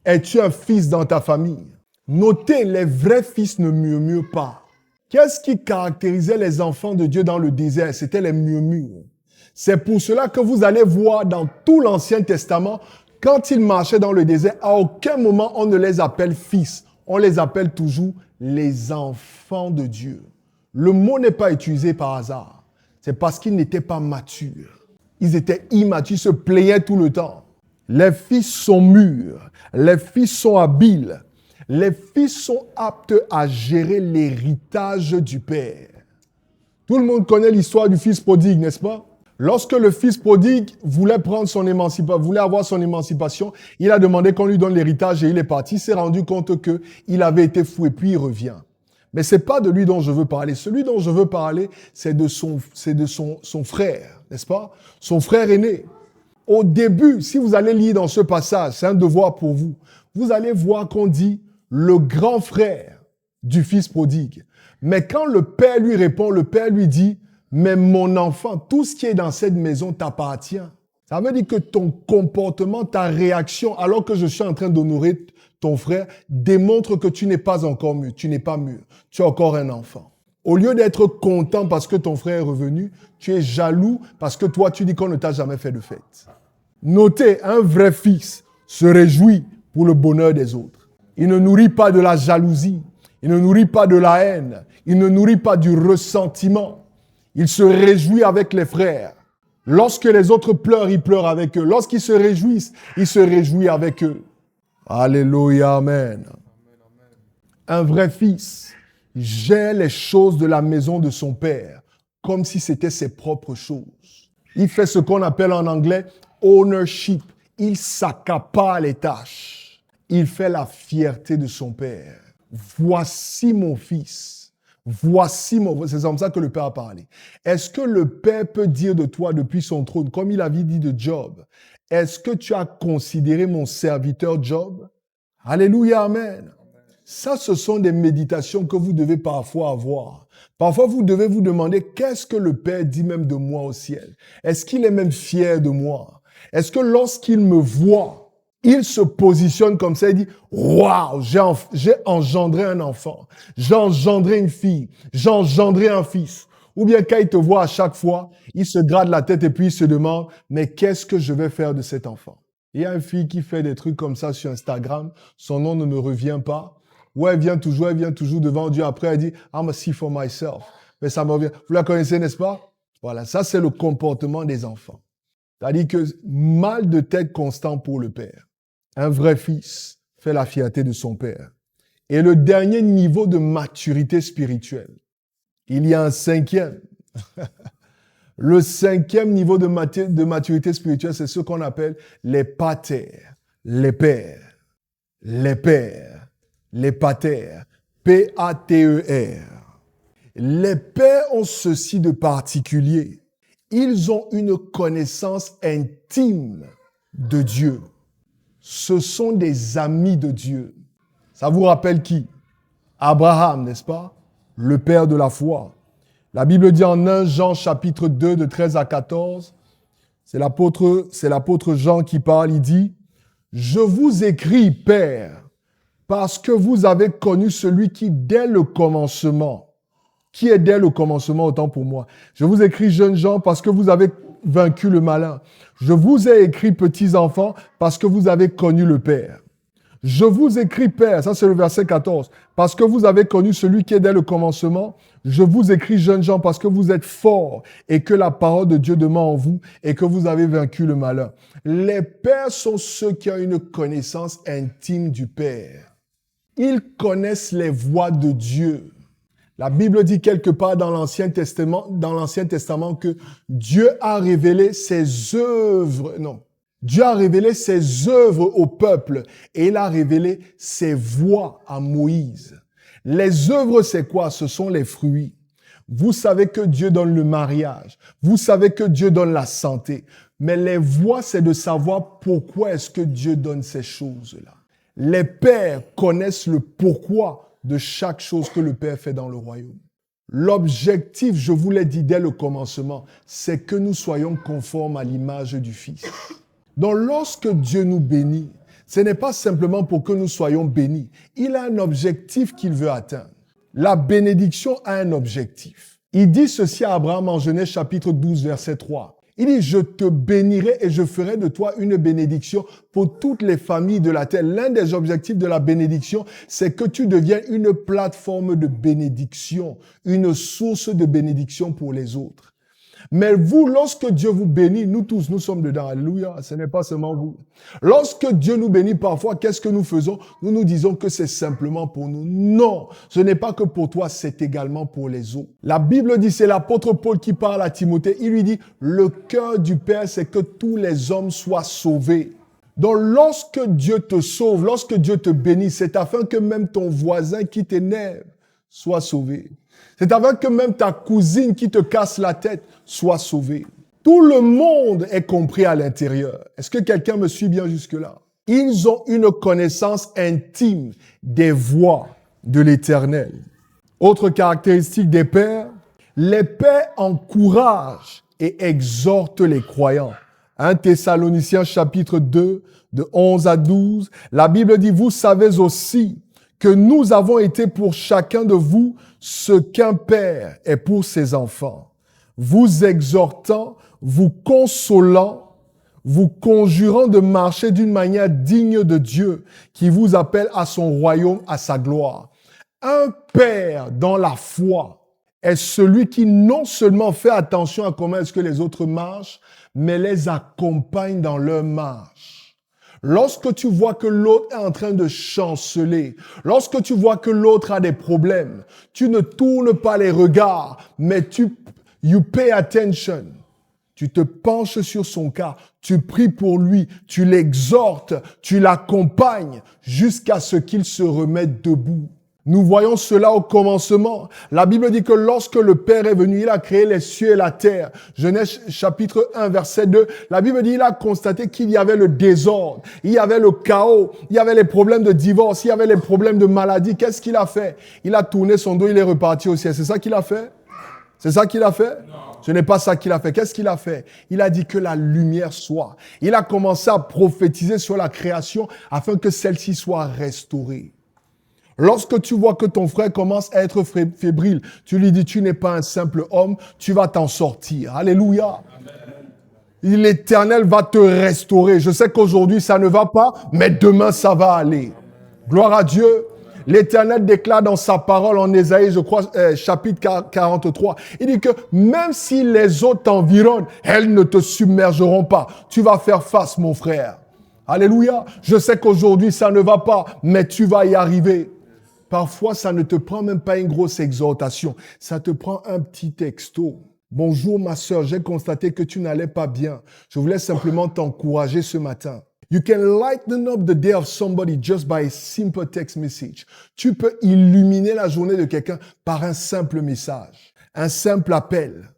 Es-tu un fils dans ta famille? Notez, les vrais fils ne murmurent pas. Qu'est-ce qui caractérisait les enfants de Dieu dans le désert? C'était les murmures. C'est pour cela que vous allez voir dans tout l'Ancien Testament, quand ils marchaient dans le désert, à aucun moment on ne les appelle fils. On les appelle toujours les enfants de Dieu. Le mot n'est pas utilisé par hasard. C'est parce qu'ils n'étaient pas matures. Ils étaient immatures, ils se plaignaient tout le temps. Les fils sont mûrs. Les fils sont habiles. Les fils sont aptes à gérer l'héritage du Père. Tout le monde connaît l'histoire du fils prodigue, n'est-ce pas? Lorsque le fils prodigue voulait avoir son émancipation, il a demandé qu'on lui donne l'héritage et il est parti. Il s'est rendu compte qu'il avait été fou et puis il revient. Mais c'est pas de lui dont je veux parler. Celui dont je veux parler, c'est de son frère, n'est-ce pas? Son frère aîné. Au début, si vous allez lire dans ce passage, c'est un devoir pour vous. Vous allez voir qu'on dit le grand frère du fils prodigue. Mais quand le père lui répond, le père lui dit, mais mon enfant, tout ce qui est dans cette maison t'appartient. Ça veut dire que ton comportement, ta réaction, alors que je suis en train d'honorer ton frère, démontre que tu n'es pas encore mûr, tu n'es pas mûr, tu es encore un enfant. Au lieu d'être content parce que ton frère est revenu, tu es jaloux parce que toi, tu dis qu'on ne t'a jamais fait de fête. Notez, un vrai fils se réjouit pour le bonheur des autres. Il ne nourrit pas de la jalousie. Il ne nourrit pas de la haine. Il ne nourrit pas du ressentiment. Il se réjouit avec les frères. Lorsque les autres pleurent, il pleure avec eux. Lorsqu'ils se réjouissent, il se réjouit avec eux. Alléluia, amen. Un vrai fils gère les choses de la maison de son père comme si c'était ses propres choses. Il fait ce qu'on appelle en anglais ownership. Il s'accapare les tâches. Il fait la fierté de son père. Voici mon fils. Voici mon... C'est comme ça que le Père a parlé. Est-ce que le Père peut dire de toi depuis son trône, comme il avait dit de Job, est-ce que tu as considéré mon serviteur Job? Alléluia, amen. Ça, ce sont des méditations que vous devez parfois avoir. Parfois, vous devez vous demander, qu'est-ce que le Père dit même de moi au ciel? Est-ce qu'il est même fier de moi? Est-ce que lorsqu'il me voit, il se positionne comme ça et dit, waouh, j'ai engendré un enfant, j'ai engendré une fille, j'ai engendré un fils. Ou bien quand il te voit à chaque fois, il se gratte la tête et puis il se demande, mais qu'est-ce que je vais faire de cet enfant? Il y a une fille qui fait des trucs comme ça sur Instagram, son nom ne me revient pas. Ou elle vient toujours devant Dieu. Après, elle dit, I'm a see for myself. Mais ça me revient. Vous la connaissez, n'est-ce pas? Voilà, ça c'est le comportement des enfants. C'est-à-dire que mal de tête constant pour le père. Un vrai fils fait la fierté de son père. Et le dernier niveau de maturité spirituelle, il y a un cinquième. Le cinquième niveau de maturité spirituelle, c'est ce qu'on appelle les patères, les pères, les pères, les patères, P-A-T-E-R. Les pères ont ceci de particulier. Ils ont une connaissance intime de Dieu. Ce sont des amis de Dieu. Ça vous rappelle qui? Abraham, n'est-ce pas? Le père de la foi. La Bible dit en 1 Jean chapitre 2 de 13 à 14, c'est l'apôtre Jean qui parle, il dit, « Je vous écris, Père, parce que vous avez connu celui qui, dès le commencement, qui est dès le commencement, autant pour moi. Je vous écris, jeunes gens, parce que vous avez vaincu le malin. Je vous ai écrit, petits enfants, parce que vous avez connu le Père. Je vous écris, Père, ça c'est le verset 14, parce que vous avez connu celui qui est dès le commencement. Je vous écris, jeunes gens, parce que vous êtes forts et que la parole de Dieu demeure en vous et que vous avez vaincu le malheur. » Les pères sont ceux qui ont une connaissance intime du Père. Ils connaissent les voies de Dieu. La Bible dit quelque part dans l'Ancien Testament que Dieu a révélé ses œuvres. Non. Dieu a révélé ses œuvres au peuple et il a révélé ses voies à Moïse. Les œuvres, c'est quoi? Ce sont les fruits. Vous savez que Dieu donne le mariage. Vous savez que Dieu donne la santé. Mais les voies, c'est de savoir pourquoi est-ce que Dieu donne ces choses-là. Les pères connaissent le pourquoi de chaque chose que le Père fait dans le royaume. L'objectif, je vous l'ai dit dès le commencement, c'est que nous soyons conformes à l'image du Fils. Donc lorsque Dieu nous bénit, ce n'est pas simplement pour que nous soyons bénis. Il a un objectif qu'il veut atteindre. La bénédiction a un objectif. Il dit ceci à Abraham en Genèse chapitre 12, verset 3. Il dit, je te bénirai et je ferai de toi une bénédiction pour toutes les familles de la terre. L'un des objectifs de la bénédiction, c'est que tu deviennes une plateforme de bénédiction, une source de bénédiction pour les autres. Mais vous, lorsque Dieu vous bénit, nous tous, nous sommes dedans. Alléluia, ce n'est pas seulement vous. Lorsque Dieu nous bénit parfois, qu'est-ce que nous faisons? Nous nous disons que c'est simplement pour nous. Non, ce n'est pas que pour toi, c'est également pour les autres. La Bible dit, c'est l'apôtre Paul qui parle à Timothée. Il lui dit, le cœur du Père, c'est que tous les hommes soient sauvés. Donc, lorsque Dieu te sauve, lorsque Dieu te bénit, c'est afin que même ton voisin qui t'énerve soit sauvé. C'est afin que même ta cousine qui te casse la tête soit sauvée. Tout le monde est compris à l'intérieur. Est-ce que quelqu'un me suit bien jusque-là? Ils ont une connaissance intime des voies de l'Éternel. Autre caractéristique des pères, les pères encouragent et exhortent les croyants. 1 Thessaloniciens chapitre 2, de 11 à 12, la Bible dit, vous savez aussi que nous avons été pour chacun de vous ce qu'un père est pour ses enfants, vous exhortant, vous consolant, vous conjurant de marcher d'une manière digne de Dieu, qui vous appelle à son royaume, à sa gloire. Un père dans la foi est celui qui non seulement fait attention à comment est-ce que les autres marchent, mais les accompagne dans leur marche. Lorsque tu vois que l'autre est en train de chanceler, lorsque tu vois que l'autre a des problèmes, tu ne tournes pas les regards, mais you pay attention. Tu te penches sur son cas, tu pries pour lui, tu l'exhortes, tu l'accompagnes jusqu'à ce qu'il se remette debout. Nous voyons cela au commencement. La Bible dit que lorsque le Père est venu, il a créé les cieux et la terre. Genèse chapitre 1, verset 2. La Bible dit, il a constaté qu'il y avait le désordre, il y avait le chaos, il y avait les problèmes de divorce, il y avait les problèmes de maladie. Qu'est-ce qu'il a fait? Il a tourné son dos, il est reparti au ciel. C'est ça qu'il a fait? C'est ça qu'il a fait? Non. Ce n'est pas ça qu'il a fait. Qu'est-ce qu'il a fait? Il a dit que la lumière soit. Il a commencé à prophétiser sur la création afin que celle-ci soit restaurée. Lorsque tu vois que ton frère commence à être fébrile, tu lui dis, tu n'es pas un simple homme, tu vas t'en sortir. Alléluia. Amen. L'Éternel va te restaurer. Je sais qu'aujourd'hui, ça ne va pas, mais demain, ça va aller. Gloire à Dieu. L'Éternel déclare dans sa parole en Ésaïe, je crois, chapitre 43, il dit que même si les eaux t'environnent, elles ne te submergeront pas. Tu vas faire face, mon frère. Alléluia. Je sais qu'aujourd'hui, ça ne va pas, mais tu vas y arriver. Parfois, ça ne te prend même pas une grosse exhortation. Ça te prend un petit texto. Bonjour ma sœur, j'ai constaté que tu n'allais pas bien. Je voulais simplement t'encourager ce matin. You can lighten up the day of somebody just by a simple text message. Tu peux illuminer la journée de quelqu'un par un simple message, un simple appel.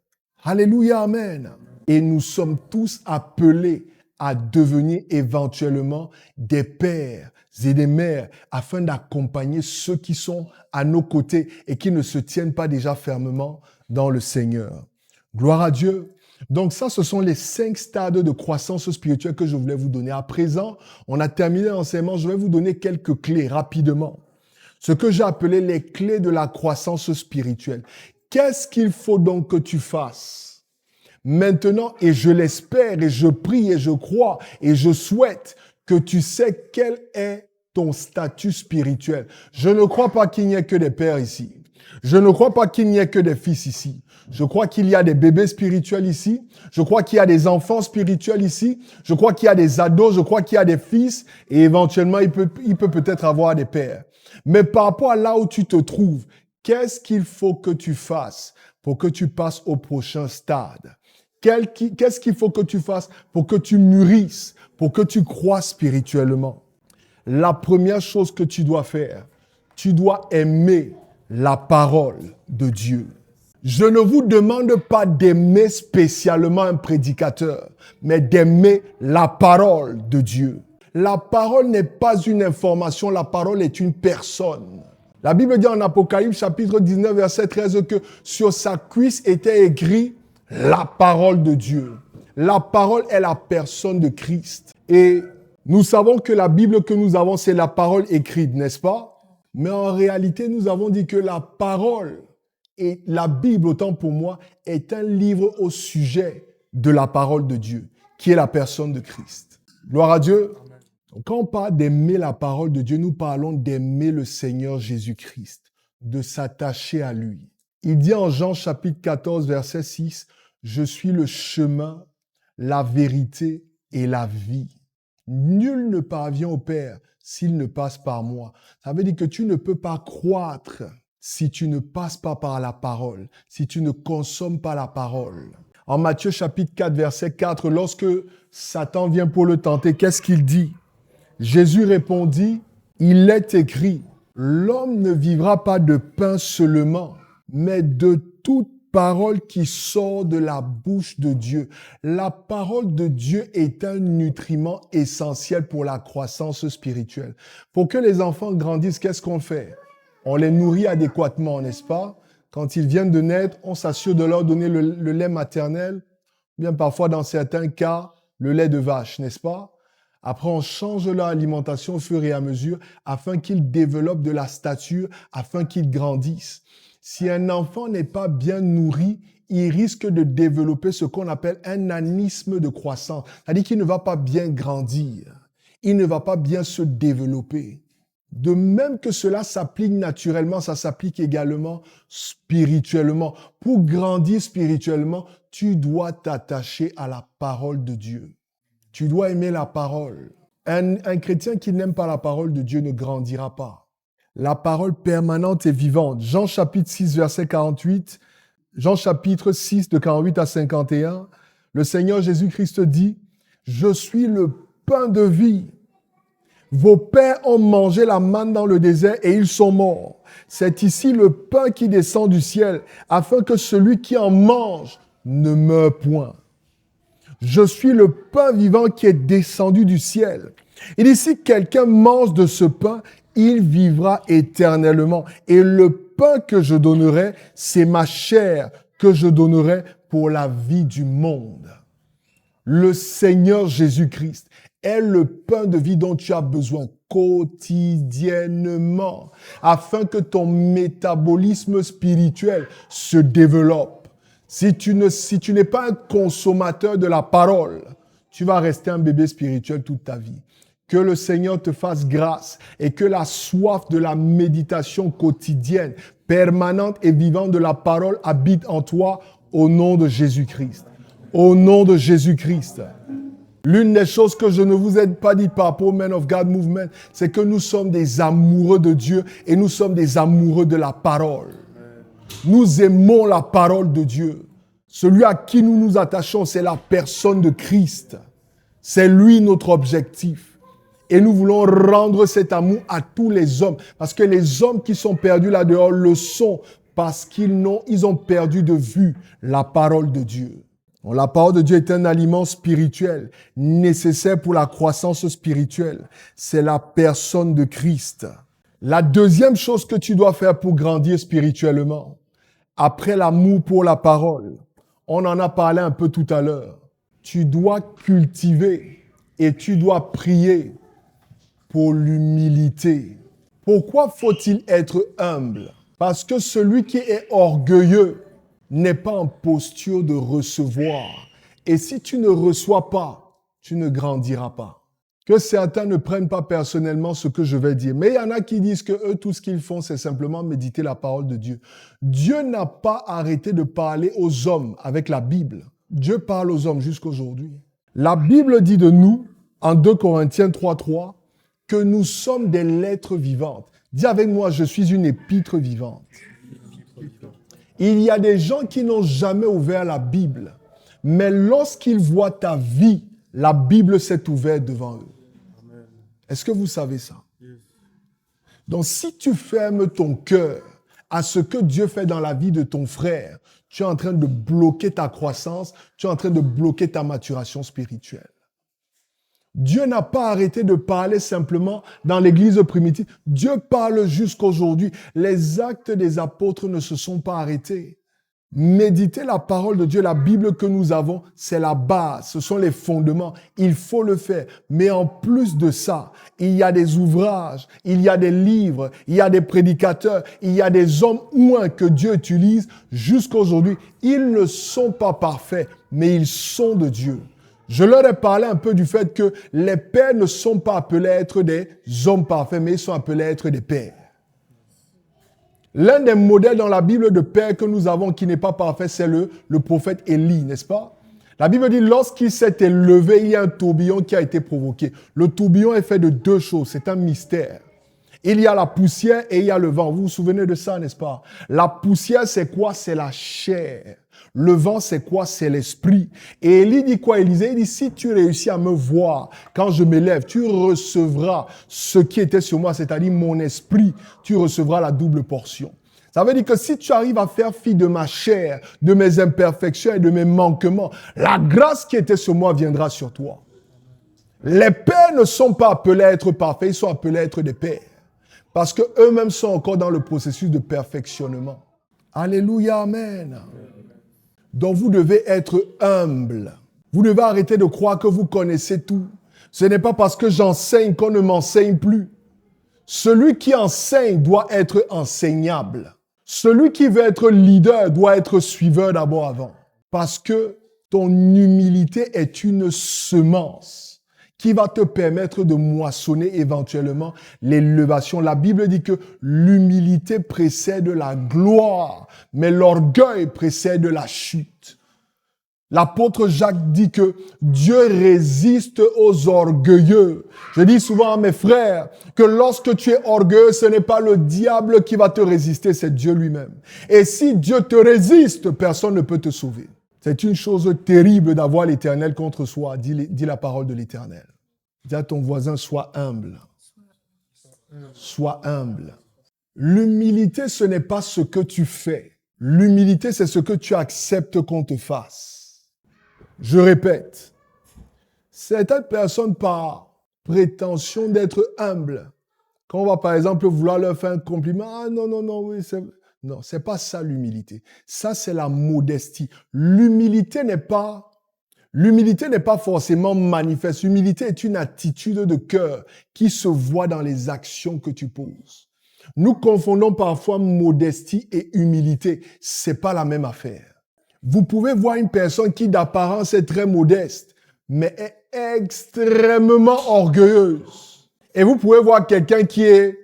Alléluia, amen. Et nous sommes tous appelés à devenir éventuellement des pères et des mères afin d'accompagner ceux qui sont à nos côtés et qui ne se tiennent pas déjà fermement dans le Seigneur. Gloire à Dieu. Donc ça, ce sont les 5 stades de croissance spirituelle que je voulais vous donner. À présent, on a terminé l'enseignement. Je vais vous donner quelques clés rapidement. Ce que j'ai appelé les clés de la croissance spirituelle. Qu'est-ce qu'il faut donc que tu fasses maintenant? Et je l'espère, et je prie, et je crois, et je souhaite que tu sais quel est ton statut spirituel. Je ne crois pas qu'il n'y ait que des pères ici. Je ne crois pas qu'il n'y ait que des fils ici. Je crois qu'il y a des bébés spirituels ici. Je crois qu'il y a des enfants spirituels ici. Je crois qu'il y a des ados. Je crois qu'il y a des fils. Et éventuellement, il peut peut-être avoir des pères. Mais par rapport à là où tu te trouves, qu'est-ce qu'il faut que tu fasses pour que tu passes au prochain stade? Qu'est-ce qu'il faut que tu fasses pour que tu mûrisses, pour que tu crois spirituellement? La première chose que tu dois faire, tu dois aimer la parole de Dieu. Je ne vous demande pas d'aimer spécialement un prédicateur, mais d'aimer la parole de Dieu. La parole n'est pas une information, la parole est une personne. La Bible dit en Apocalypse chapitre 19 verset 13 que sur sa cuisse était écrit la parole de Dieu. La parole est la personne de Christ. Et nous savons que la Bible que nous avons, c'est la parole écrite, n'est-ce pas? Mais en réalité, nous avons dit que la parole et la Bible, autant pour moi, est un livre au sujet de la parole de Dieu, qui est la personne de Christ. Gloire à Dieu. Donc, quand on parle d'aimer la parole de Dieu, nous parlons d'aimer le Seigneur Jésus-Christ, de s'attacher à lui. Il dit en Jean chapitre 14, verset 6, « Je suis le chemin, la vérité et la vie. Nul ne parvient au Père s'il ne passe par moi. » Ça veut dire que tu ne peux pas croître si tu ne passes pas par la parole, si tu ne consommes pas la parole. En Matthieu chapitre 4, verset 4, lorsque Satan vient pour le tenter, qu'est-ce qu'il dit? Jésus répondit, « Il est écrit, l'homme ne vivra pas de pain seulement, mais de toute parole qui sort de la bouche de Dieu. » La parole de Dieu est un nutriment essentiel pour la croissance spirituelle. Pour que les enfants grandissent, qu'est-ce qu'on fait? On les nourrit adéquatement, n'est-ce pas? Quand ils viennent de naître, on s'assure de leur donner le lait maternel, bien parfois dans certains cas, le lait de vache, n'est-ce pas? Après, on change leur alimentation au fur et à mesure afin qu'ils développent de la stature, afin qu'ils grandissent. Si un enfant n'est pas bien nourri, il risque de développer ce qu'on appelle un anisme de croissance. C'est-à-dire qu'il ne va pas bien grandir. Il ne va pas bien se développer. De même que cela s'applique naturellement, ça s'applique également spirituellement. Pour grandir spirituellement, tu dois t'attacher à la parole de Dieu. Tu dois aimer la parole. Un chrétien qui n'aime pas la parole de Dieu ne grandira pas. La parole permanente et vivante. Jean chapitre 6, verset 48. Jean chapitre 6, de 48 à 51. Le Seigneur Jésus-Christ dit, « Je suis le pain de vie. Vos pères ont mangé la manne dans le désert et ils sont morts. C'est ici le pain qui descend du ciel, afin que celui qui en mange ne meure point. Je suis le pain vivant qui est descendu du ciel. Il dit, si quelqu'un mange de ce pain, il vivra éternellement. Et le pain que je donnerai, c'est ma chair que je donnerai pour la vie du monde. » Le Seigneur Jésus-Christ est le pain de vie dont tu as besoin quotidiennement afin que ton métabolisme spirituel se développe. Si tu n'es pas un consommateur de la parole, tu vas rester un bébé spirituel toute ta vie. Que le Seigneur te fasse grâce et que la soif de la méditation quotidienne, permanente et vivante de la parole habite en toi au nom de Jésus-Christ. Au nom de Jésus-Christ. L'une des choses que je ne vous ai pas dit par rapport au Men of God Movement, c'est que nous sommes des amoureux de Dieu et nous sommes des amoureux de la parole. Nous aimons la parole de Dieu. Celui à qui nous nous attachons, c'est la personne de Christ. C'est lui notre objectif. Et nous voulons rendre cet amour à tous les hommes. Parce que les hommes qui sont perdus là-dehors le sont parce qu'ils ont perdu de vue la parole de Dieu. La parole de Dieu est un aliment spirituel nécessaire pour la croissance spirituelle. C'est la personne de Christ. La deuxième chose que tu dois faire pour grandir spirituellement, après l'amour pour la parole, on en a parlé un peu tout à l'heure, tu dois cultiver et tu dois prier pour l'humilité. Pourquoi faut-il être humble? Parce que celui qui est orgueilleux n'est pas en posture de recevoir. Et si tu ne reçois pas, tu ne grandiras pas. Que certains ne prennent pas personnellement ce que je vais dire. Mais il y en a qui disent que eux, tout ce qu'ils font, c'est simplement méditer la parole de Dieu. Dieu n'a pas arrêté de parler aux hommes avec la Bible. Dieu parle aux hommes jusqu'aujourd'hui. La Bible dit de nous, en 2 Corinthiens 3:3, que nous sommes des lettres vivantes. Dis avec moi, je suis une épître vivante. Il y a des gens qui n'ont jamais ouvert la Bible, mais lorsqu'ils voient ta vie, la Bible s'est ouverte devant eux. Est-ce que vous savez ça? Donc, si tu fermes ton cœur à ce que Dieu fait dans la vie de ton frère, tu es en train de bloquer ta croissance, tu es en train de bloquer ta maturation spirituelle. Dieu n'a pas arrêté de parler simplement dans l'église primitive. Dieu parle jusqu'aujourd'hui. Les actes des apôtres ne se sont pas arrêtés. Méditer la parole de Dieu, la Bible que nous avons, c'est la base, ce sont les fondements. Il faut le faire. Mais en plus de ça, il y a des ouvrages, il y a des livres, il y a des prédicateurs, il y a des hommes ouins que Dieu utilise jusqu'aujourd'hui. Ils ne sont pas parfaits, mais ils sont de Dieu. Je leur ai parlé un peu du fait que les pères ne sont pas appelés à être des hommes parfaits, mais ils sont appelés à être des pères. L'un des modèles dans la Bible de père que nous avons qui n'est pas parfait, c'est le prophète Élie, n'est-ce pas? La Bible dit, lorsqu'il s'est élevé, il y a un tourbillon qui a été provoqué. Le tourbillon est fait de deux choses, c'est un mystère. Il y a la poussière et il y a le vent. Vous vous souvenez de ça, n'est-ce pas? La poussière, c'est quoi? C'est la chair. Le vent, c'est quoi? C'est l'esprit. Et Élie dit quoi, Élisée? Il dit, si tu réussis à me voir quand je m'élève, tu recevras ce qui était sur moi, c'est-à-dire mon esprit. Tu recevras la double portion. Ça veut dire que si tu arrives à faire fi de ma chair, de mes imperfections et de mes manquements, la grâce qui était sur moi viendra sur toi. Les pères ne sont pas appelés à être parfaits, ils sont appelés à être des pères. Parce qu'eux-mêmes sont encore dans le processus de perfectionnement. Alléluia, amen. Donc vous devez être humble. Vous devez arrêter de croire que vous connaissez tout. Ce n'est pas parce que j'enseigne qu'on ne m'enseigne plus. Celui qui enseigne doit être enseignable. Celui qui veut être leader doit être suiveur d'abord avant. Parce que ton humilité est une semence qui va te permettre de moissonner éventuellement l'élévation. La Bible dit que l'humilité précède la gloire, mais l'orgueil précède la chute. L'apôtre Jacques dit que Dieu résiste aux orgueilleux. Je dis souvent à mes frères que lorsque tu es orgueilleux, ce n'est pas le diable qui va te résister, c'est Dieu lui-même. Et si Dieu te résiste, personne ne peut te sauver. C'est une chose terrible d'avoir l'Éternel contre soi, dit la parole de l'Éternel. Dis à ton voisin, sois humble. Sois humble. L'humilité, ce n'est pas ce que tu fais. L'humilité, c'est ce que tu acceptes qu'on te fasse. Je répète, certaines personnes par prétention d'être humbles, quand on va par exemple vouloir leur faire un compliment, ah non, oui, non, c'est pas ça l'humilité. Ça, c'est la modestie. L'humilité n'est pas forcément manifeste. L'humilité est une attitude de cœur qui se voit dans les actions que tu poses. Nous confondons parfois modestie et humilité. C'est pas la même affaire. Vous pouvez voir une personne qui d'apparence est très modeste, mais est extrêmement orgueilleuse. Et vous pouvez voir quelqu'un qui est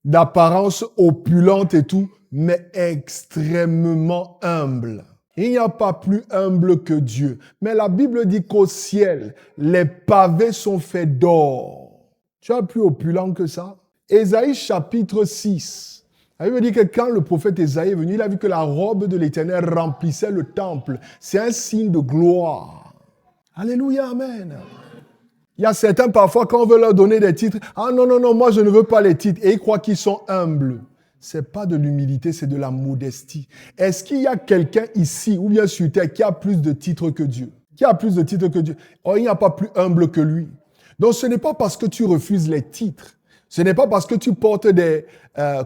d'apparence opulente et tout, mais extrêmement humble. Il n'y a pas plus humble que Dieu. Mais la Bible dit qu'au ciel, les pavés sont faits d'or. Tu as plus opulent que ça? Ésaïe chapitre 6. La Bible dit que quand le prophète Ésaïe est venu, il a vu que la robe de l'Éternel remplissait le temple. C'est un signe de gloire. Alléluia, amen. Il y a certains, parfois, quand on veut leur donner des titres, « Ah non, moi je ne veux pas les titres. » Et ils croient qu'ils sont humbles. Ce n'est pas de l'humilité, c'est de la modestie. Est-ce qu'il y a quelqu'un ici, ou bien sur terre, qui a plus de titres que Dieu? Qui a plus de titres que Dieu? Oh, il n'y a pas plus humble que lui. Donc ce n'est pas parce que tu refuses les titres. Ce n'est pas parce que tu portes des,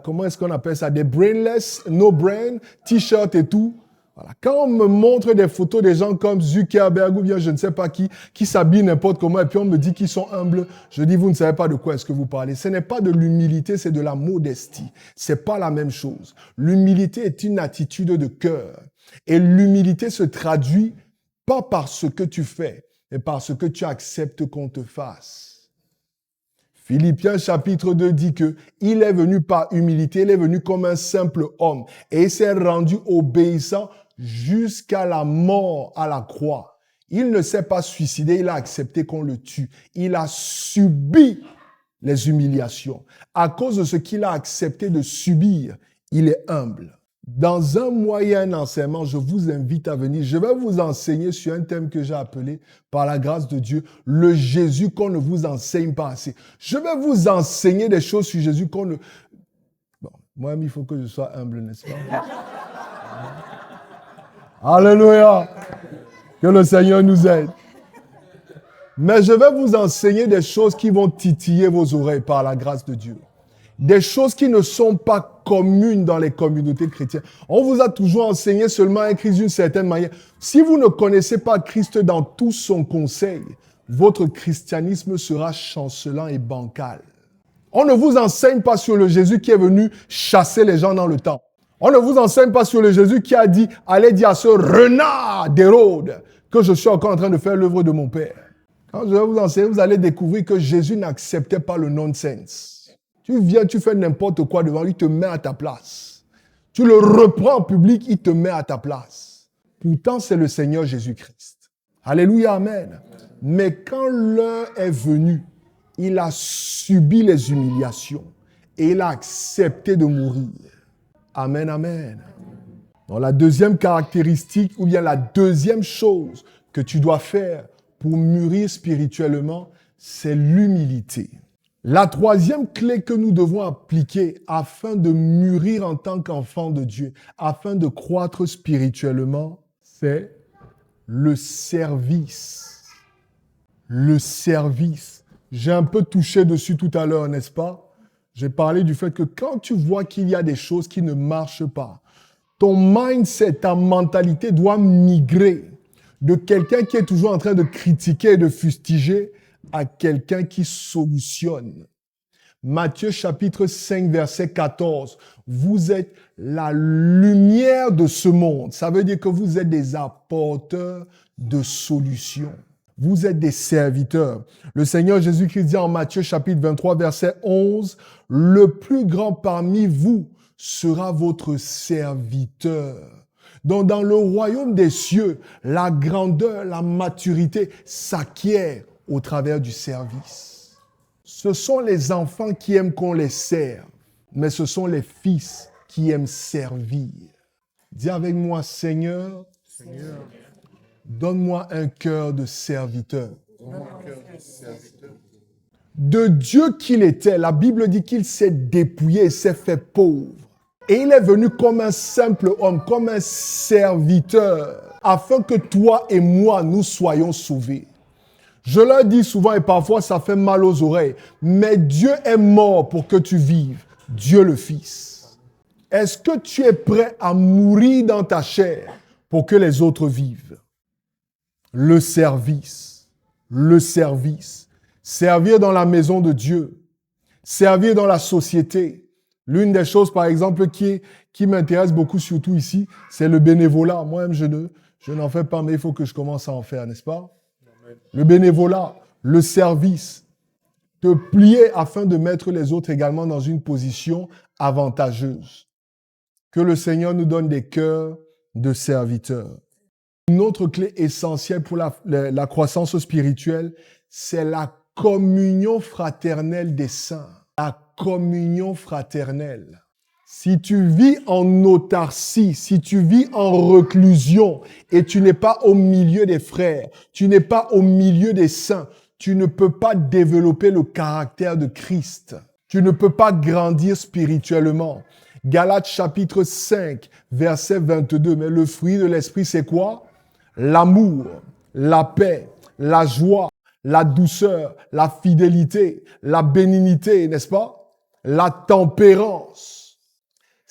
comment est-ce qu'on appelle ça, des brainless, no brain, t-shirts et tout. Voilà. Quand on me montre des photos des gens comme Zuckerberg ou bien je ne sais pas qui s'habillent n'importe comment et puis on me dit qu'ils sont humbles, je dis vous ne savez pas de quoi est-ce que vous parlez. Ce n'est pas de l'humilité, c'est de la modestie. C'est pas la même chose. L'humilité est une attitude de cœur. Et l'humilité se traduit pas par ce que tu fais, mais par ce que tu acceptes qu'on te fasse. Philippiens chapitre 2 dit que il est venu par humilité, il est venu comme un simple homme et il s'est rendu obéissant jusqu'à la mort à la croix. Il ne s'est pas suicidé, il a accepté qu'on le tue. Il a subi les humiliations. À cause de ce qu'il a accepté de subir, il est humble. Dans un moyen enseignement, je vous invite à venir. Je vais vous enseigner sur un thème que j'ai appelé, par la grâce de Dieu, le Jésus qu'on ne vous enseigne pas assez. Je vais vous enseigner des choses sur Jésus qu'on ne... Bon, moi-même, il faut que je sois humble, n'est-ce pas? Alléluia! Que le Seigneur nous aide. Mais je vais vous enseigner des choses qui vont titiller vos oreilles par la grâce de Dieu. Des choses qui ne sont pas communes dans les communautés chrétiennes. On vous a toujours enseigné seulement un Christ d'une certaine manière. Si vous ne connaissez pas Christ dans tout son conseil, votre christianisme sera chancelant et bancal. On ne vous enseigne pas sur le Jésus qui est venu chasser les gens dans le temple. On ne vous enseigne pas sur le Jésus qui a dit, allez dire à ce renard d'Hérode que je suis encore en train de faire l'œuvre de mon Père. Quand je vais vous enseigner, vous allez découvrir que Jésus n'acceptait pas le nonsense. Tu viens, tu fais n'importe quoi devant lui, il te met à ta place. Tu le reprends en public, il te met à ta place. Pourtant, c'est le Seigneur Jésus-Christ. Alléluia, amen. Mais quand l'heure est venue, il a subi les humiliations et il a accepté de mourir. Amen, amen. Donc, la deuxième caractéristique, ou bien la deuxième chose que tu dois faire pour mûrir spirituellement, c'est l'humilité. La troisième clé que nous devons appliquer afin de mûrir en tant qu'enfant de Dieu, afin de croître spirituellement, c'est le service. Le service. J'ai un peu touché dessus tout à l'heure, n'est-ce pas? J'ai parlé du fait que quand tu vois qu'il y a des choses qui ne marchent pas, ton mindset, ta mentalité doit migrer de quelqu'un qui est toujours en train de critiquer et de fustiger à quelqu'un qui solutionne. Matthieu chapitre 5, verset 14. Vous êtes la lumière de ce monde. Ça veut dire que vous êtes des apporteurs de solutions. Vous êtes des serviteurs. Le Seigneur Jésus-Christ dit en Matthieu chapitre 23, verset 11, « Le plus grand parmi vous sera votre serviteur. » Donc, dans le royaume des cieux, la grandeur, la maturité s'acquiert au travers du service. Ce sont les enfants qui aiment qu'on les serve, mais ce sont les fils qui aiment servir. Dis avec moi, Seigneur, donne-moi un cœur de serviteur. De Dieu qu'il était, la Bible dit qu'il s'est dépouillé et s'est fait pauvre. Et il est venu comme un simple homme, comme un serviteur, afin que toi et moi, nous soyons sauvés. Je leur dis souvent, et parfois ça fait mal aux oreilles, mais Dieu est mort pour que tu vives, Dieu le Fils. Est-ce que tu es prêt à mourir dans ta chair pour que les autres vivent? Le service, servir dans la maison de Dieu, servir dans la société. L'une des choses, par exemple, qui m'intéresse beaucoup, surtout ici, c'est le bénévolat. Moi-même, je n'en fais pas, mais il faut que je commence à en faire, n'est-ce pas? Le bénévolat, le service, te plier afin de mettre les autres également dans une position avantageuse. Que le Seigneur nous donne des cœurs de serviteurs. Une autre clé essentielle pour la croissance spirituelle, c'est la communion fraternelle des saints. La communion fraternelle. Si tu vis en autarcie, si tu vis en reclusion et tu n'es pas au milieu des frères, tu n'es pas au milieu des saints, tu ne peux pas développer le caractère de Christ. Tu ne peux pas grandir spirituellement. Galates chapitre 5, verset 22. Mais le fruit de l'esprit, c'est quoi? L'amour, la paix, la joie, la douceur, la fidélité, la bénignité, n'est-ce pas? La tempérance.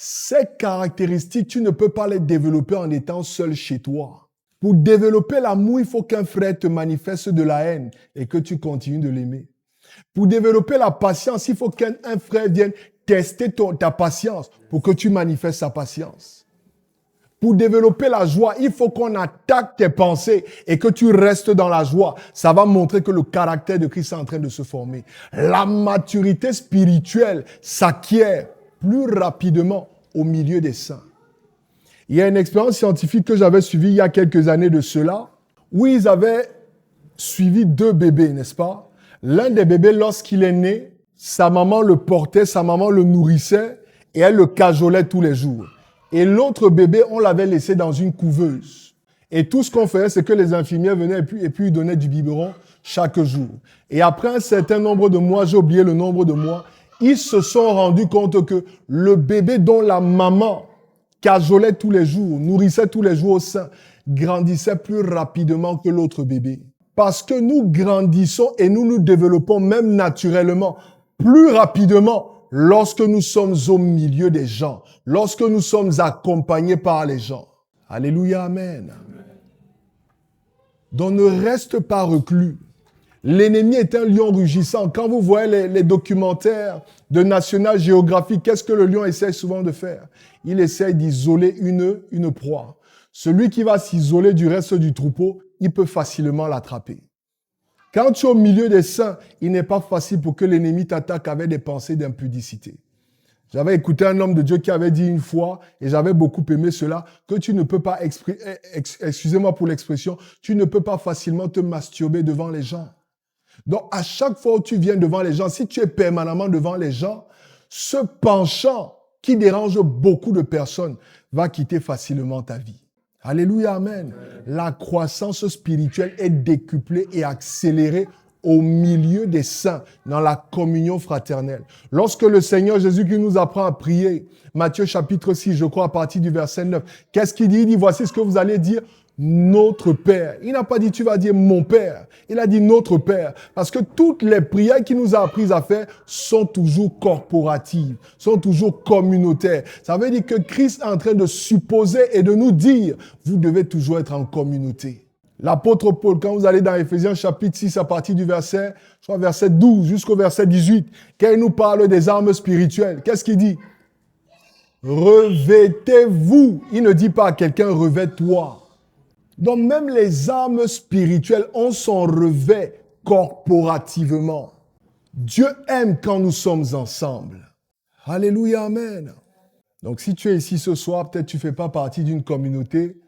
Ces caractéristiques, tu ne peux pas les développer en étant seul chez toi. Pour développer l'amour, il faut qu'un frère te manifeste de la haine et que tu continues de l'aimer. Pour développer la patience, il faut qu'un frère vienne tester ta patience pour que tu manifestes sa patience. Pour développer la joie, il faut qu'on attaque tes pensées et que tu restes dans la joie. Ça va montrer que le caractère de Christ est en train de se former. La maturité spirituelle s'acquiert plus rapidement au milieu des saints. Il y a une expérience scientifique que j'avais suivie il y a quelques années de cela, où ils avaient suivi 2 bébés, n'est-ce pas? L'un des bébés, lorsqu'il est né, sa maman le portait, sa maman le nourrissait et elle le cajolait tous les jours. Et l'autre bébé, on l'avait laissé dans une couveuse. Et tout ce qu'on faisait, c'est que les infirmières venaient et puis ils donnaient du biberon chaque jour. Et après un certain nombre de mois, j'ai oublié le nombre de mois, ils se sont rendus compte que le bébé dont la maman cajolait tous les jours, nourrissait tous les jours au sein, grandissait plus rapidement que l'autre bébé. Parce que nous grandissons et nous nous développons même naturellement plus rapidement lorsque nous sommes au milieu des gens, lorsque nous sommes accompagnés par les gens. Alléluia, amen. Donc ne reste pas reclus. L'ennemi est un lion rugissant. Quand vous voyez les documentaires de National Geographic, qu'est-ce que le lion essaie souvent de faire? Il essaie d'isoler une proie. Celui qui va s'isoler du reste du troupeau, il peut facilement l'attraper. Quand tu es au milieu des saints, il n'est pas facile pour que l'ennemi t'attaque avec des pensées d'impudicité. J'avais écouté un homme de Dieu qui avait dit une fois, et j'avais beaucoup aimé cela, que tu ne peux pas, excusez-moi pour l'expression, tu ne peux pas facilement te masturber devant les gens. Donc, à chaque fois où tu viens devant les gens, si tu es permanemment devant les gens, ce penchant qui dérange beaucoup de personnes va quitter facilement ta vie. Alléluia, amen. La croissance spirituelle est décuplée et accélérée au milieu des saints, dans la communion fraternelle. Lorsque le Seigneur Jésus qui nous apprend à prier, Matthieu chapitre 6, je crois, à partir du verset 9, qu'est-ce qu'il dit? Il dit, voici ce que vous allez dire, notre Père. Il n'a pas dit, tu vas dire mon Père. Il a dit notre Père. Parce que toutes les prières qu'il nous a apprises à faire sont toujours corporatives, sont toujours communautaires. Ça veut dire que Christ est en train de supposer et de nous dire, vous devez toujours être en communauté. L'apôtre Paul, quand vous allez dans Éphésiens chapitre 6, à partir du verset 12 jusqu'au verset 18, quand il nous parle des armes spirituelles, qu'est-ce qu'il dit? Revêtez-vous. Il ne dit pas à quelqu'un, revêt-toi. Donc même les armes spirituelles ont son revêt corporativement. Dieu aime quand nous sommes ensemble. Alléluia, amen. Donc si tu es ici ce soir, peut-être tu ne fais pas partie d'une communauté.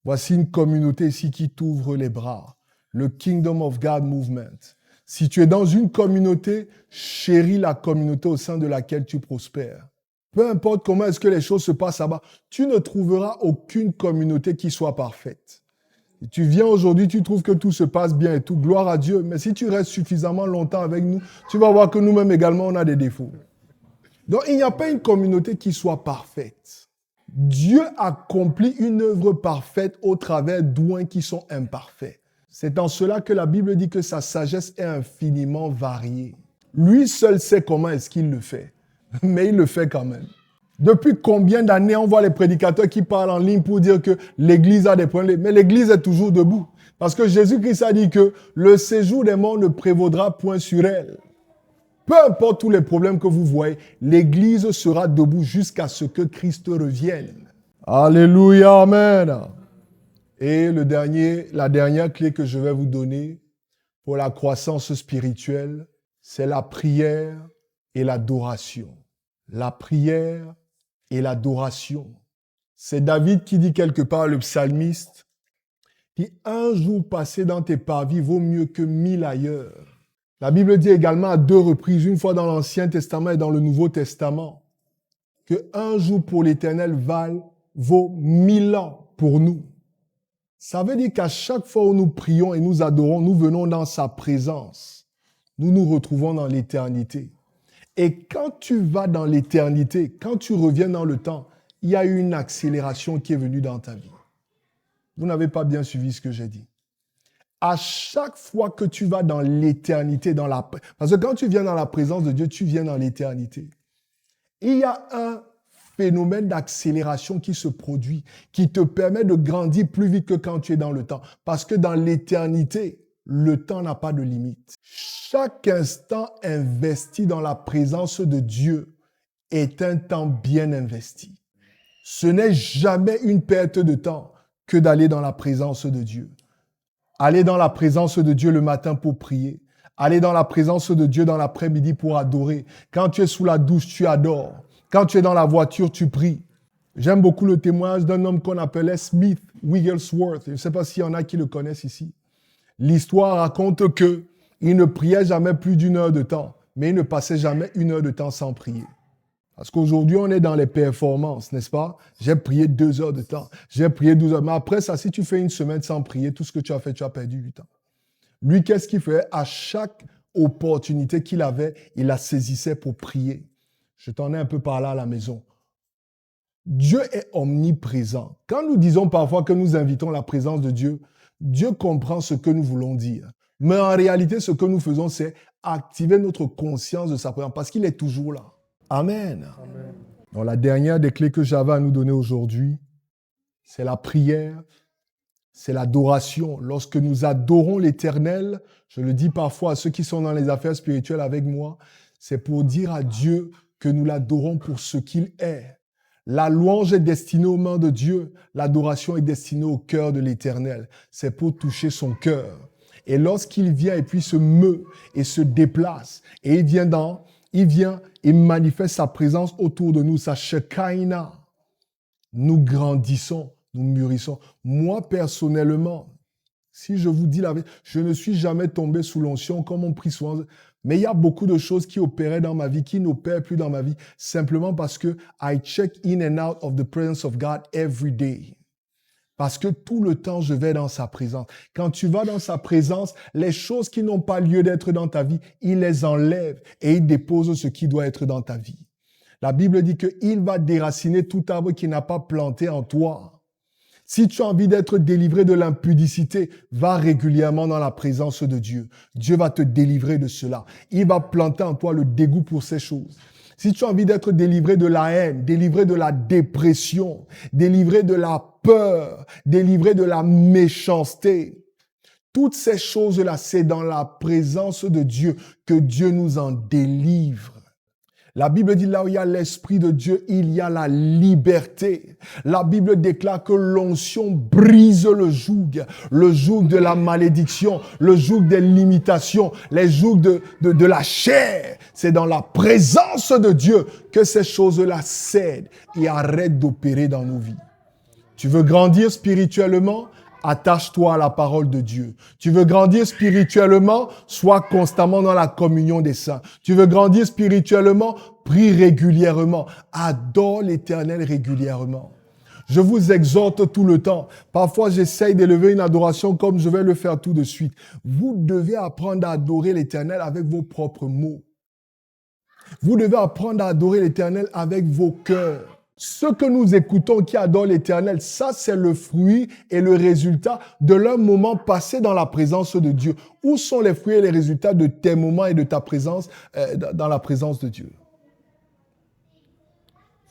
Voici une communauté ici qui t'ouvre les bras. Le Kingdom of God Movement. Si tu es dans une communauté, chéris la communauté au sein de laquelle tu prospères. Peu importe comment est-ce que les choses se passent là-bas, tu ne trouveras aucune communauté qui soit parfaite. Et tu viens aujourd'hui, tu trouves que tout se passe bien et tout, gloire à Dieu. Mais si tu restes suffisamment longtemps avec nous, tu vas voir que nous-mêmes également, on a des défauts. Donc, il n'y a pas une communauté qui soit parfaite. Dieu accomplit une œuvre parfaite au travers d'humains qui sont imparfaits. C'est en cela que la Bible dit que sa sagesse est infiniment variée. Lui seul sait comment est-ce qu'il le fait. Mais il le fait quand même. Depuis combien d'années on voit les prédicateurs qui parlent en ligne pour dire que l'Église a des problèmes. Mais l'Église est toujours debout. Parce que Jésus-Christ a dit que le séjour des morts ne prévaudra point sur elle. Peu importe tous les problèmes que vous voyez, l'Église sera debout jusqu'à ce que Christ revienne. Alléluia, amen. Et la dernière clé que je vais vous donner pour la croissance spirituelle, c'est la prière et l'adoration. La prière et l'adoration. C'est David qui dit quelque part, le psalmiste, qui un jour passé dans tes parvis vaut mieux que 1000 ailleurs. La Bible dit également à 2 reprises, une fois dans l'Ancien Testament et dans le Nouveau Testament, que un jour pour l'Éternel vaut 1000 ans pour nous. Ça veut dire qu'à chaque fois où nous prions et nous adorons, nous venons dans sa présence. Nous nous retrouvons dans l'éternité. Et quand tu vas dans l'éternité, quand tu reviens dans le temps, il y a eu une accélération qui est venue dans ta vie. Vous n'avez pas bien suivi ce que j'ai dit. À chaque fois que tu vas dans l'éternité, parce que quand tu viens dans la présence de Dieu, tu viens dans l'éternité. Il y a un phénomène d'accélération qui se produit, qui te permet de grandir plus vite que quand tu es dans le temps. Parce que dans l'éternité, le temps n'a pas de limite. Chaque instant investi dans la présence de Dieu est un temps bien investi. Ce n'est jamais une perte de temps que d'aller dans la présence de Dieu. Aller dans la présence de Dieu le matin pour prier. Aller dans la présence de Dieu dans l'après-midi pour adorer. Quand tu es sous la douche, tu adores. Quand tu es dans la voiture, tu pries. J'aime beaucoup le témoignage d'un homme qu'on appelait Smith Wigglesworth. Je ne sais pas s'il y en a qui le connaissent ici. L'histoire raconte qu'il ne priait jamais plus d'1 heure de temps, mais il ne passait jamais 1 heure de temps sans prier. Parce qu'aujourd'hui, on est dans les performances, n'est-ce pas? J'ai prié 2 heures de temps, j'ai prié 12 heures. Mais après ça, si tu fais une semaine sans prier, tout ce que tu as fait, tu as perdu du temps. Lui, qu'est-ce qu'il faisait? À chaque opportunité qu'il avait, il la saisissait pour prier. Je t'en ai un peu parlé à la maison. Dieu est omniprésent. Quand nous disons parfois que nous invitons la présence de Dieu, Dieu comprend ce que nous voulons dire. Mais en réalité, ce que nous faisons, c'est activer notre conscience de sa présence parce qu'il est toujours là. Amen. Amen. Donc, la dernière des clés que j'avais à nous donner aujourd'hui, c'est la prière, c'est l'adoration. Lorsque nous adorons l'Éternel, je le dis parfois à ceux qui sont dans les affaires spirituelles avec moi, c'est pour dire à Dieu que nous l'adorons pour ce qu'il est. La louange est destinée aux mains de Dieu. L'adoration est destinée au cœur de l'Éternel. C'est pour toucher son cœur. Et lorsqu'il vient et puis se meut et se déplace, et il vient et manifeste sa présence autour de nous, sa Shekinah, nous grandissons, nous mûrissons. Moi, personnellement, si je vous dis la vérité, je ne suis jamais tombé sous l'onction comme on prie souvent. Mais il y a beaucoup de choses qui opéraient dans ma vie, qui n'opèrent plus dans ma vie, simplement parce que I check in and out of the presence of God every day. Parce que tout le temps, je vais dans sa présence. Quand tu vas dans sa présence, les choses qui n'ont pas lieu d'être dans ta vie, il les enlève et il dépose ce qui doit être dans ta vie. La Bible dit qu'il va déraciner tout arbre qui n'a pas planté en toi. Si tu as envie d'être délivré de l'impudicité, va régulièrement dans la présence de Dieu. Dieu va te délivrer de cela. Il va planter en toi le dégoût pour ces choses. Si tu as envie d'être délivré de la haine, délivré de la dépression, délivré de la peur, délivré de la méchanceté. Toutes ces choses-là, c'est dans la présence de Dieu que Dieu nous en délivre. La Bible dit là où il y a l'Esprit de Dieu, il y a la liberté. La Bible déclare que l'onction brise le joug de la malédiction, le joug des limitations, les jougs de la chair. C'est dans la présence de Dieu que ces choses-là cèdent et arrêtent d'opérer dans nos vies. Tu veux grandir spirituellement? Attache-toi à la parole de Dieu. Tu veux grandir spirituellement? Sois constamment dans la communion des saints. Tu veux grandir spirituellement? Prie régulièrement. Adore l'Éternel régulièrement. Je vous exhorte tout le temps. Parfois, j'essaye d'élever une adoration comme je vais le faire tout de suite. Vous devez apprendre à adorer l'Éternel avec vos propres mots. Vous devez apprendre à adorer l'Éternel avec vos cœurs. Ceux que nous écoutons qui adorent l'Éternel, ça c'est le fruit et le résultat de leur moment passé dans la présence de Dieu. Où sont les fruits et les résultats de tes moments et de ta présence dans la présence de Dieu?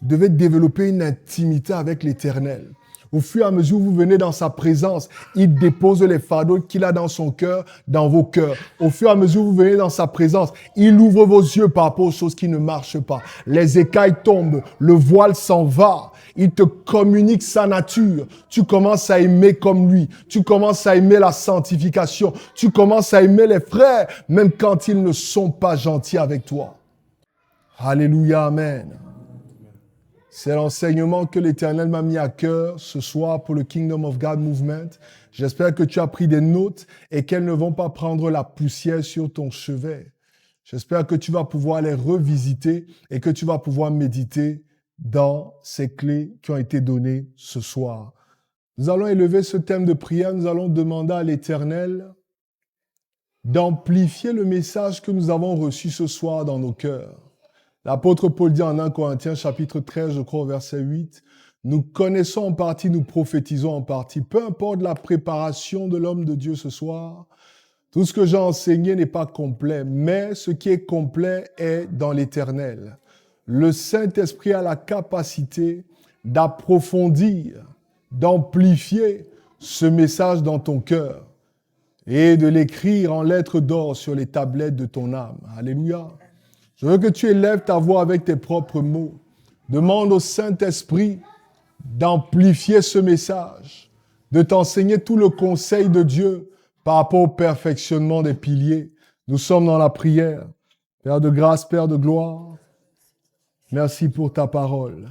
Vous devez développer une intimité avec l'Éternel. Au fur et à mesure où vous venez dans sa présence, il dépose les fardeaux qu'il a dans son cœur, dans vos cœurs. Au fur et à mesure où vous venez dans sa présence, il ouvre vos yeux par rapport aux choses qui ne marchent pas. Les écailles tombent, le voile s'en va. Il te communique sa nature. Tu commences à aimer comme lui. Tu commences à aimer la sanctification. Tu commences à aimer les frères, même quand ils ne sont pas gentils avec toi. Alléluia, amen. C'est l'enseignement que l'Éternel m'a mis à cœur ce soir pour le Kingdom of God Movement. J'espère que tu as pris des notes et qu'elles ne vont pas prendre la poussière sur ton chevet. J'espère que tu vas pouvoir les revisiter et que tu vas pouvoir méditer dans ces clés qui ont été données ce soir. Nous allons élever ce thème de prière. Nous allons demander à l'Éternel d'amplifier le message que nous avons reçu ce soir dans nos cœurs. L'apôtre Paul dit en 1 Corinthiens chapitre 13, je crois au verset 8, « Nous connaissons en partie, nous prophétisons en partie. » Peu importe la préparation de l'homme de Dieu ce soir, tout ce que j'ai enseigné n'est pas complet, mais ce qui est complet est dans l'Éternel. Le Saint-Esprit a la capacité d'approfondir, d'amplifier ce message dans ton cœur et de l'écrire en lettres d'or sur les tablettes de ton âme. Alléluia. Je veux que tu élèves ta voix avec tes propres mots. Demande au Saint-Esprit d'amplifier ce message, de t'enseigner tout le conseil de Dieu par rapport au perfectionnement des piliers. Nous sommes dans la prière. Père de grâce, Père de gloire, merci pour ta parole.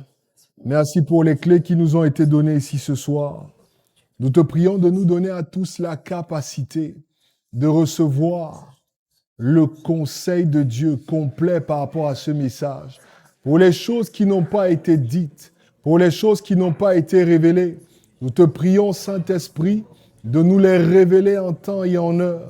Merci pour les clés qui nous ont été données ici ce soir. Nous te prions de nous donner à tous la capacité de recevoir le conseil de Dieu complet par rapport à ce message. Pour les choses qui n'ont pas été dites, pour les choses qui n'ont pas été révélées, nous te prions, Saint-Esprit, de nous les révéler en temps et en heure.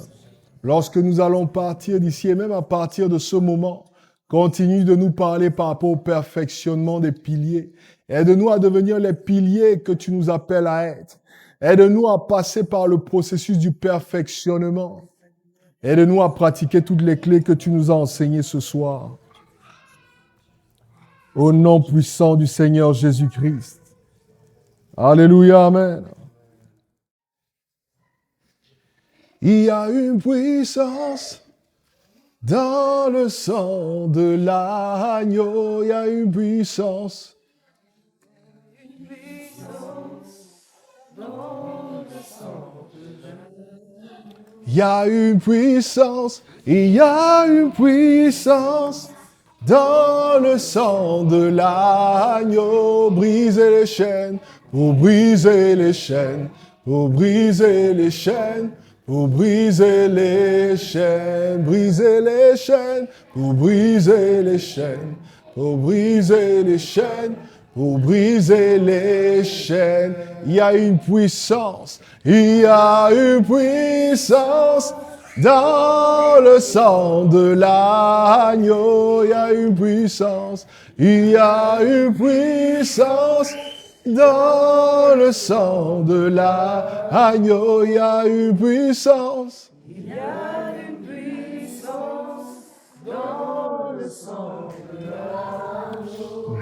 Lorsque nous allons partir d'ici et même à partir de ce moment, continue de nous parler par rapport au perfectionnement des piliers. Aide-nous à devenir les piliers que tu nous appelles à être. Aide-nous à passer par le processus du perfectionnement. Aide-nous à pratiquer toutes les clés que tu nous as enseignées ce soir. Au nom puissant du Seigneur Jésus-Christ. Alléluia, amen. Il y a une puissance dans le sang de l'agneau. Il y a une puissance. Il y a une puissance, il y a une puissance dans le sang de l'agneau. Briser les chaînes, pour briser les chaînes, pour briser les chaînes, pour briser les chaînes, briser les chaînes, pour briser les chaînes, pour briser les chaînes. Pour briser les chaînes, il y a une puissance, il y a une puissance dans le sang de l'agneau. Il y a une puissance, il y a une puissance dans le sang de l'agneau. Il y a une puissance. Il y a une puissance dans le sang de l'agneau.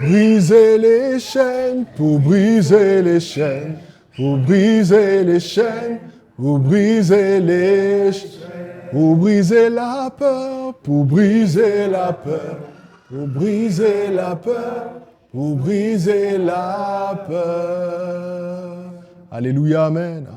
Briser les chaînes, pour briser les chaînes, pour briser les chaînes, pour briser les chaînes, pour briser la peur, pour briser la peur, pour briser la peur, pour briser la peur. Alléluia, amen.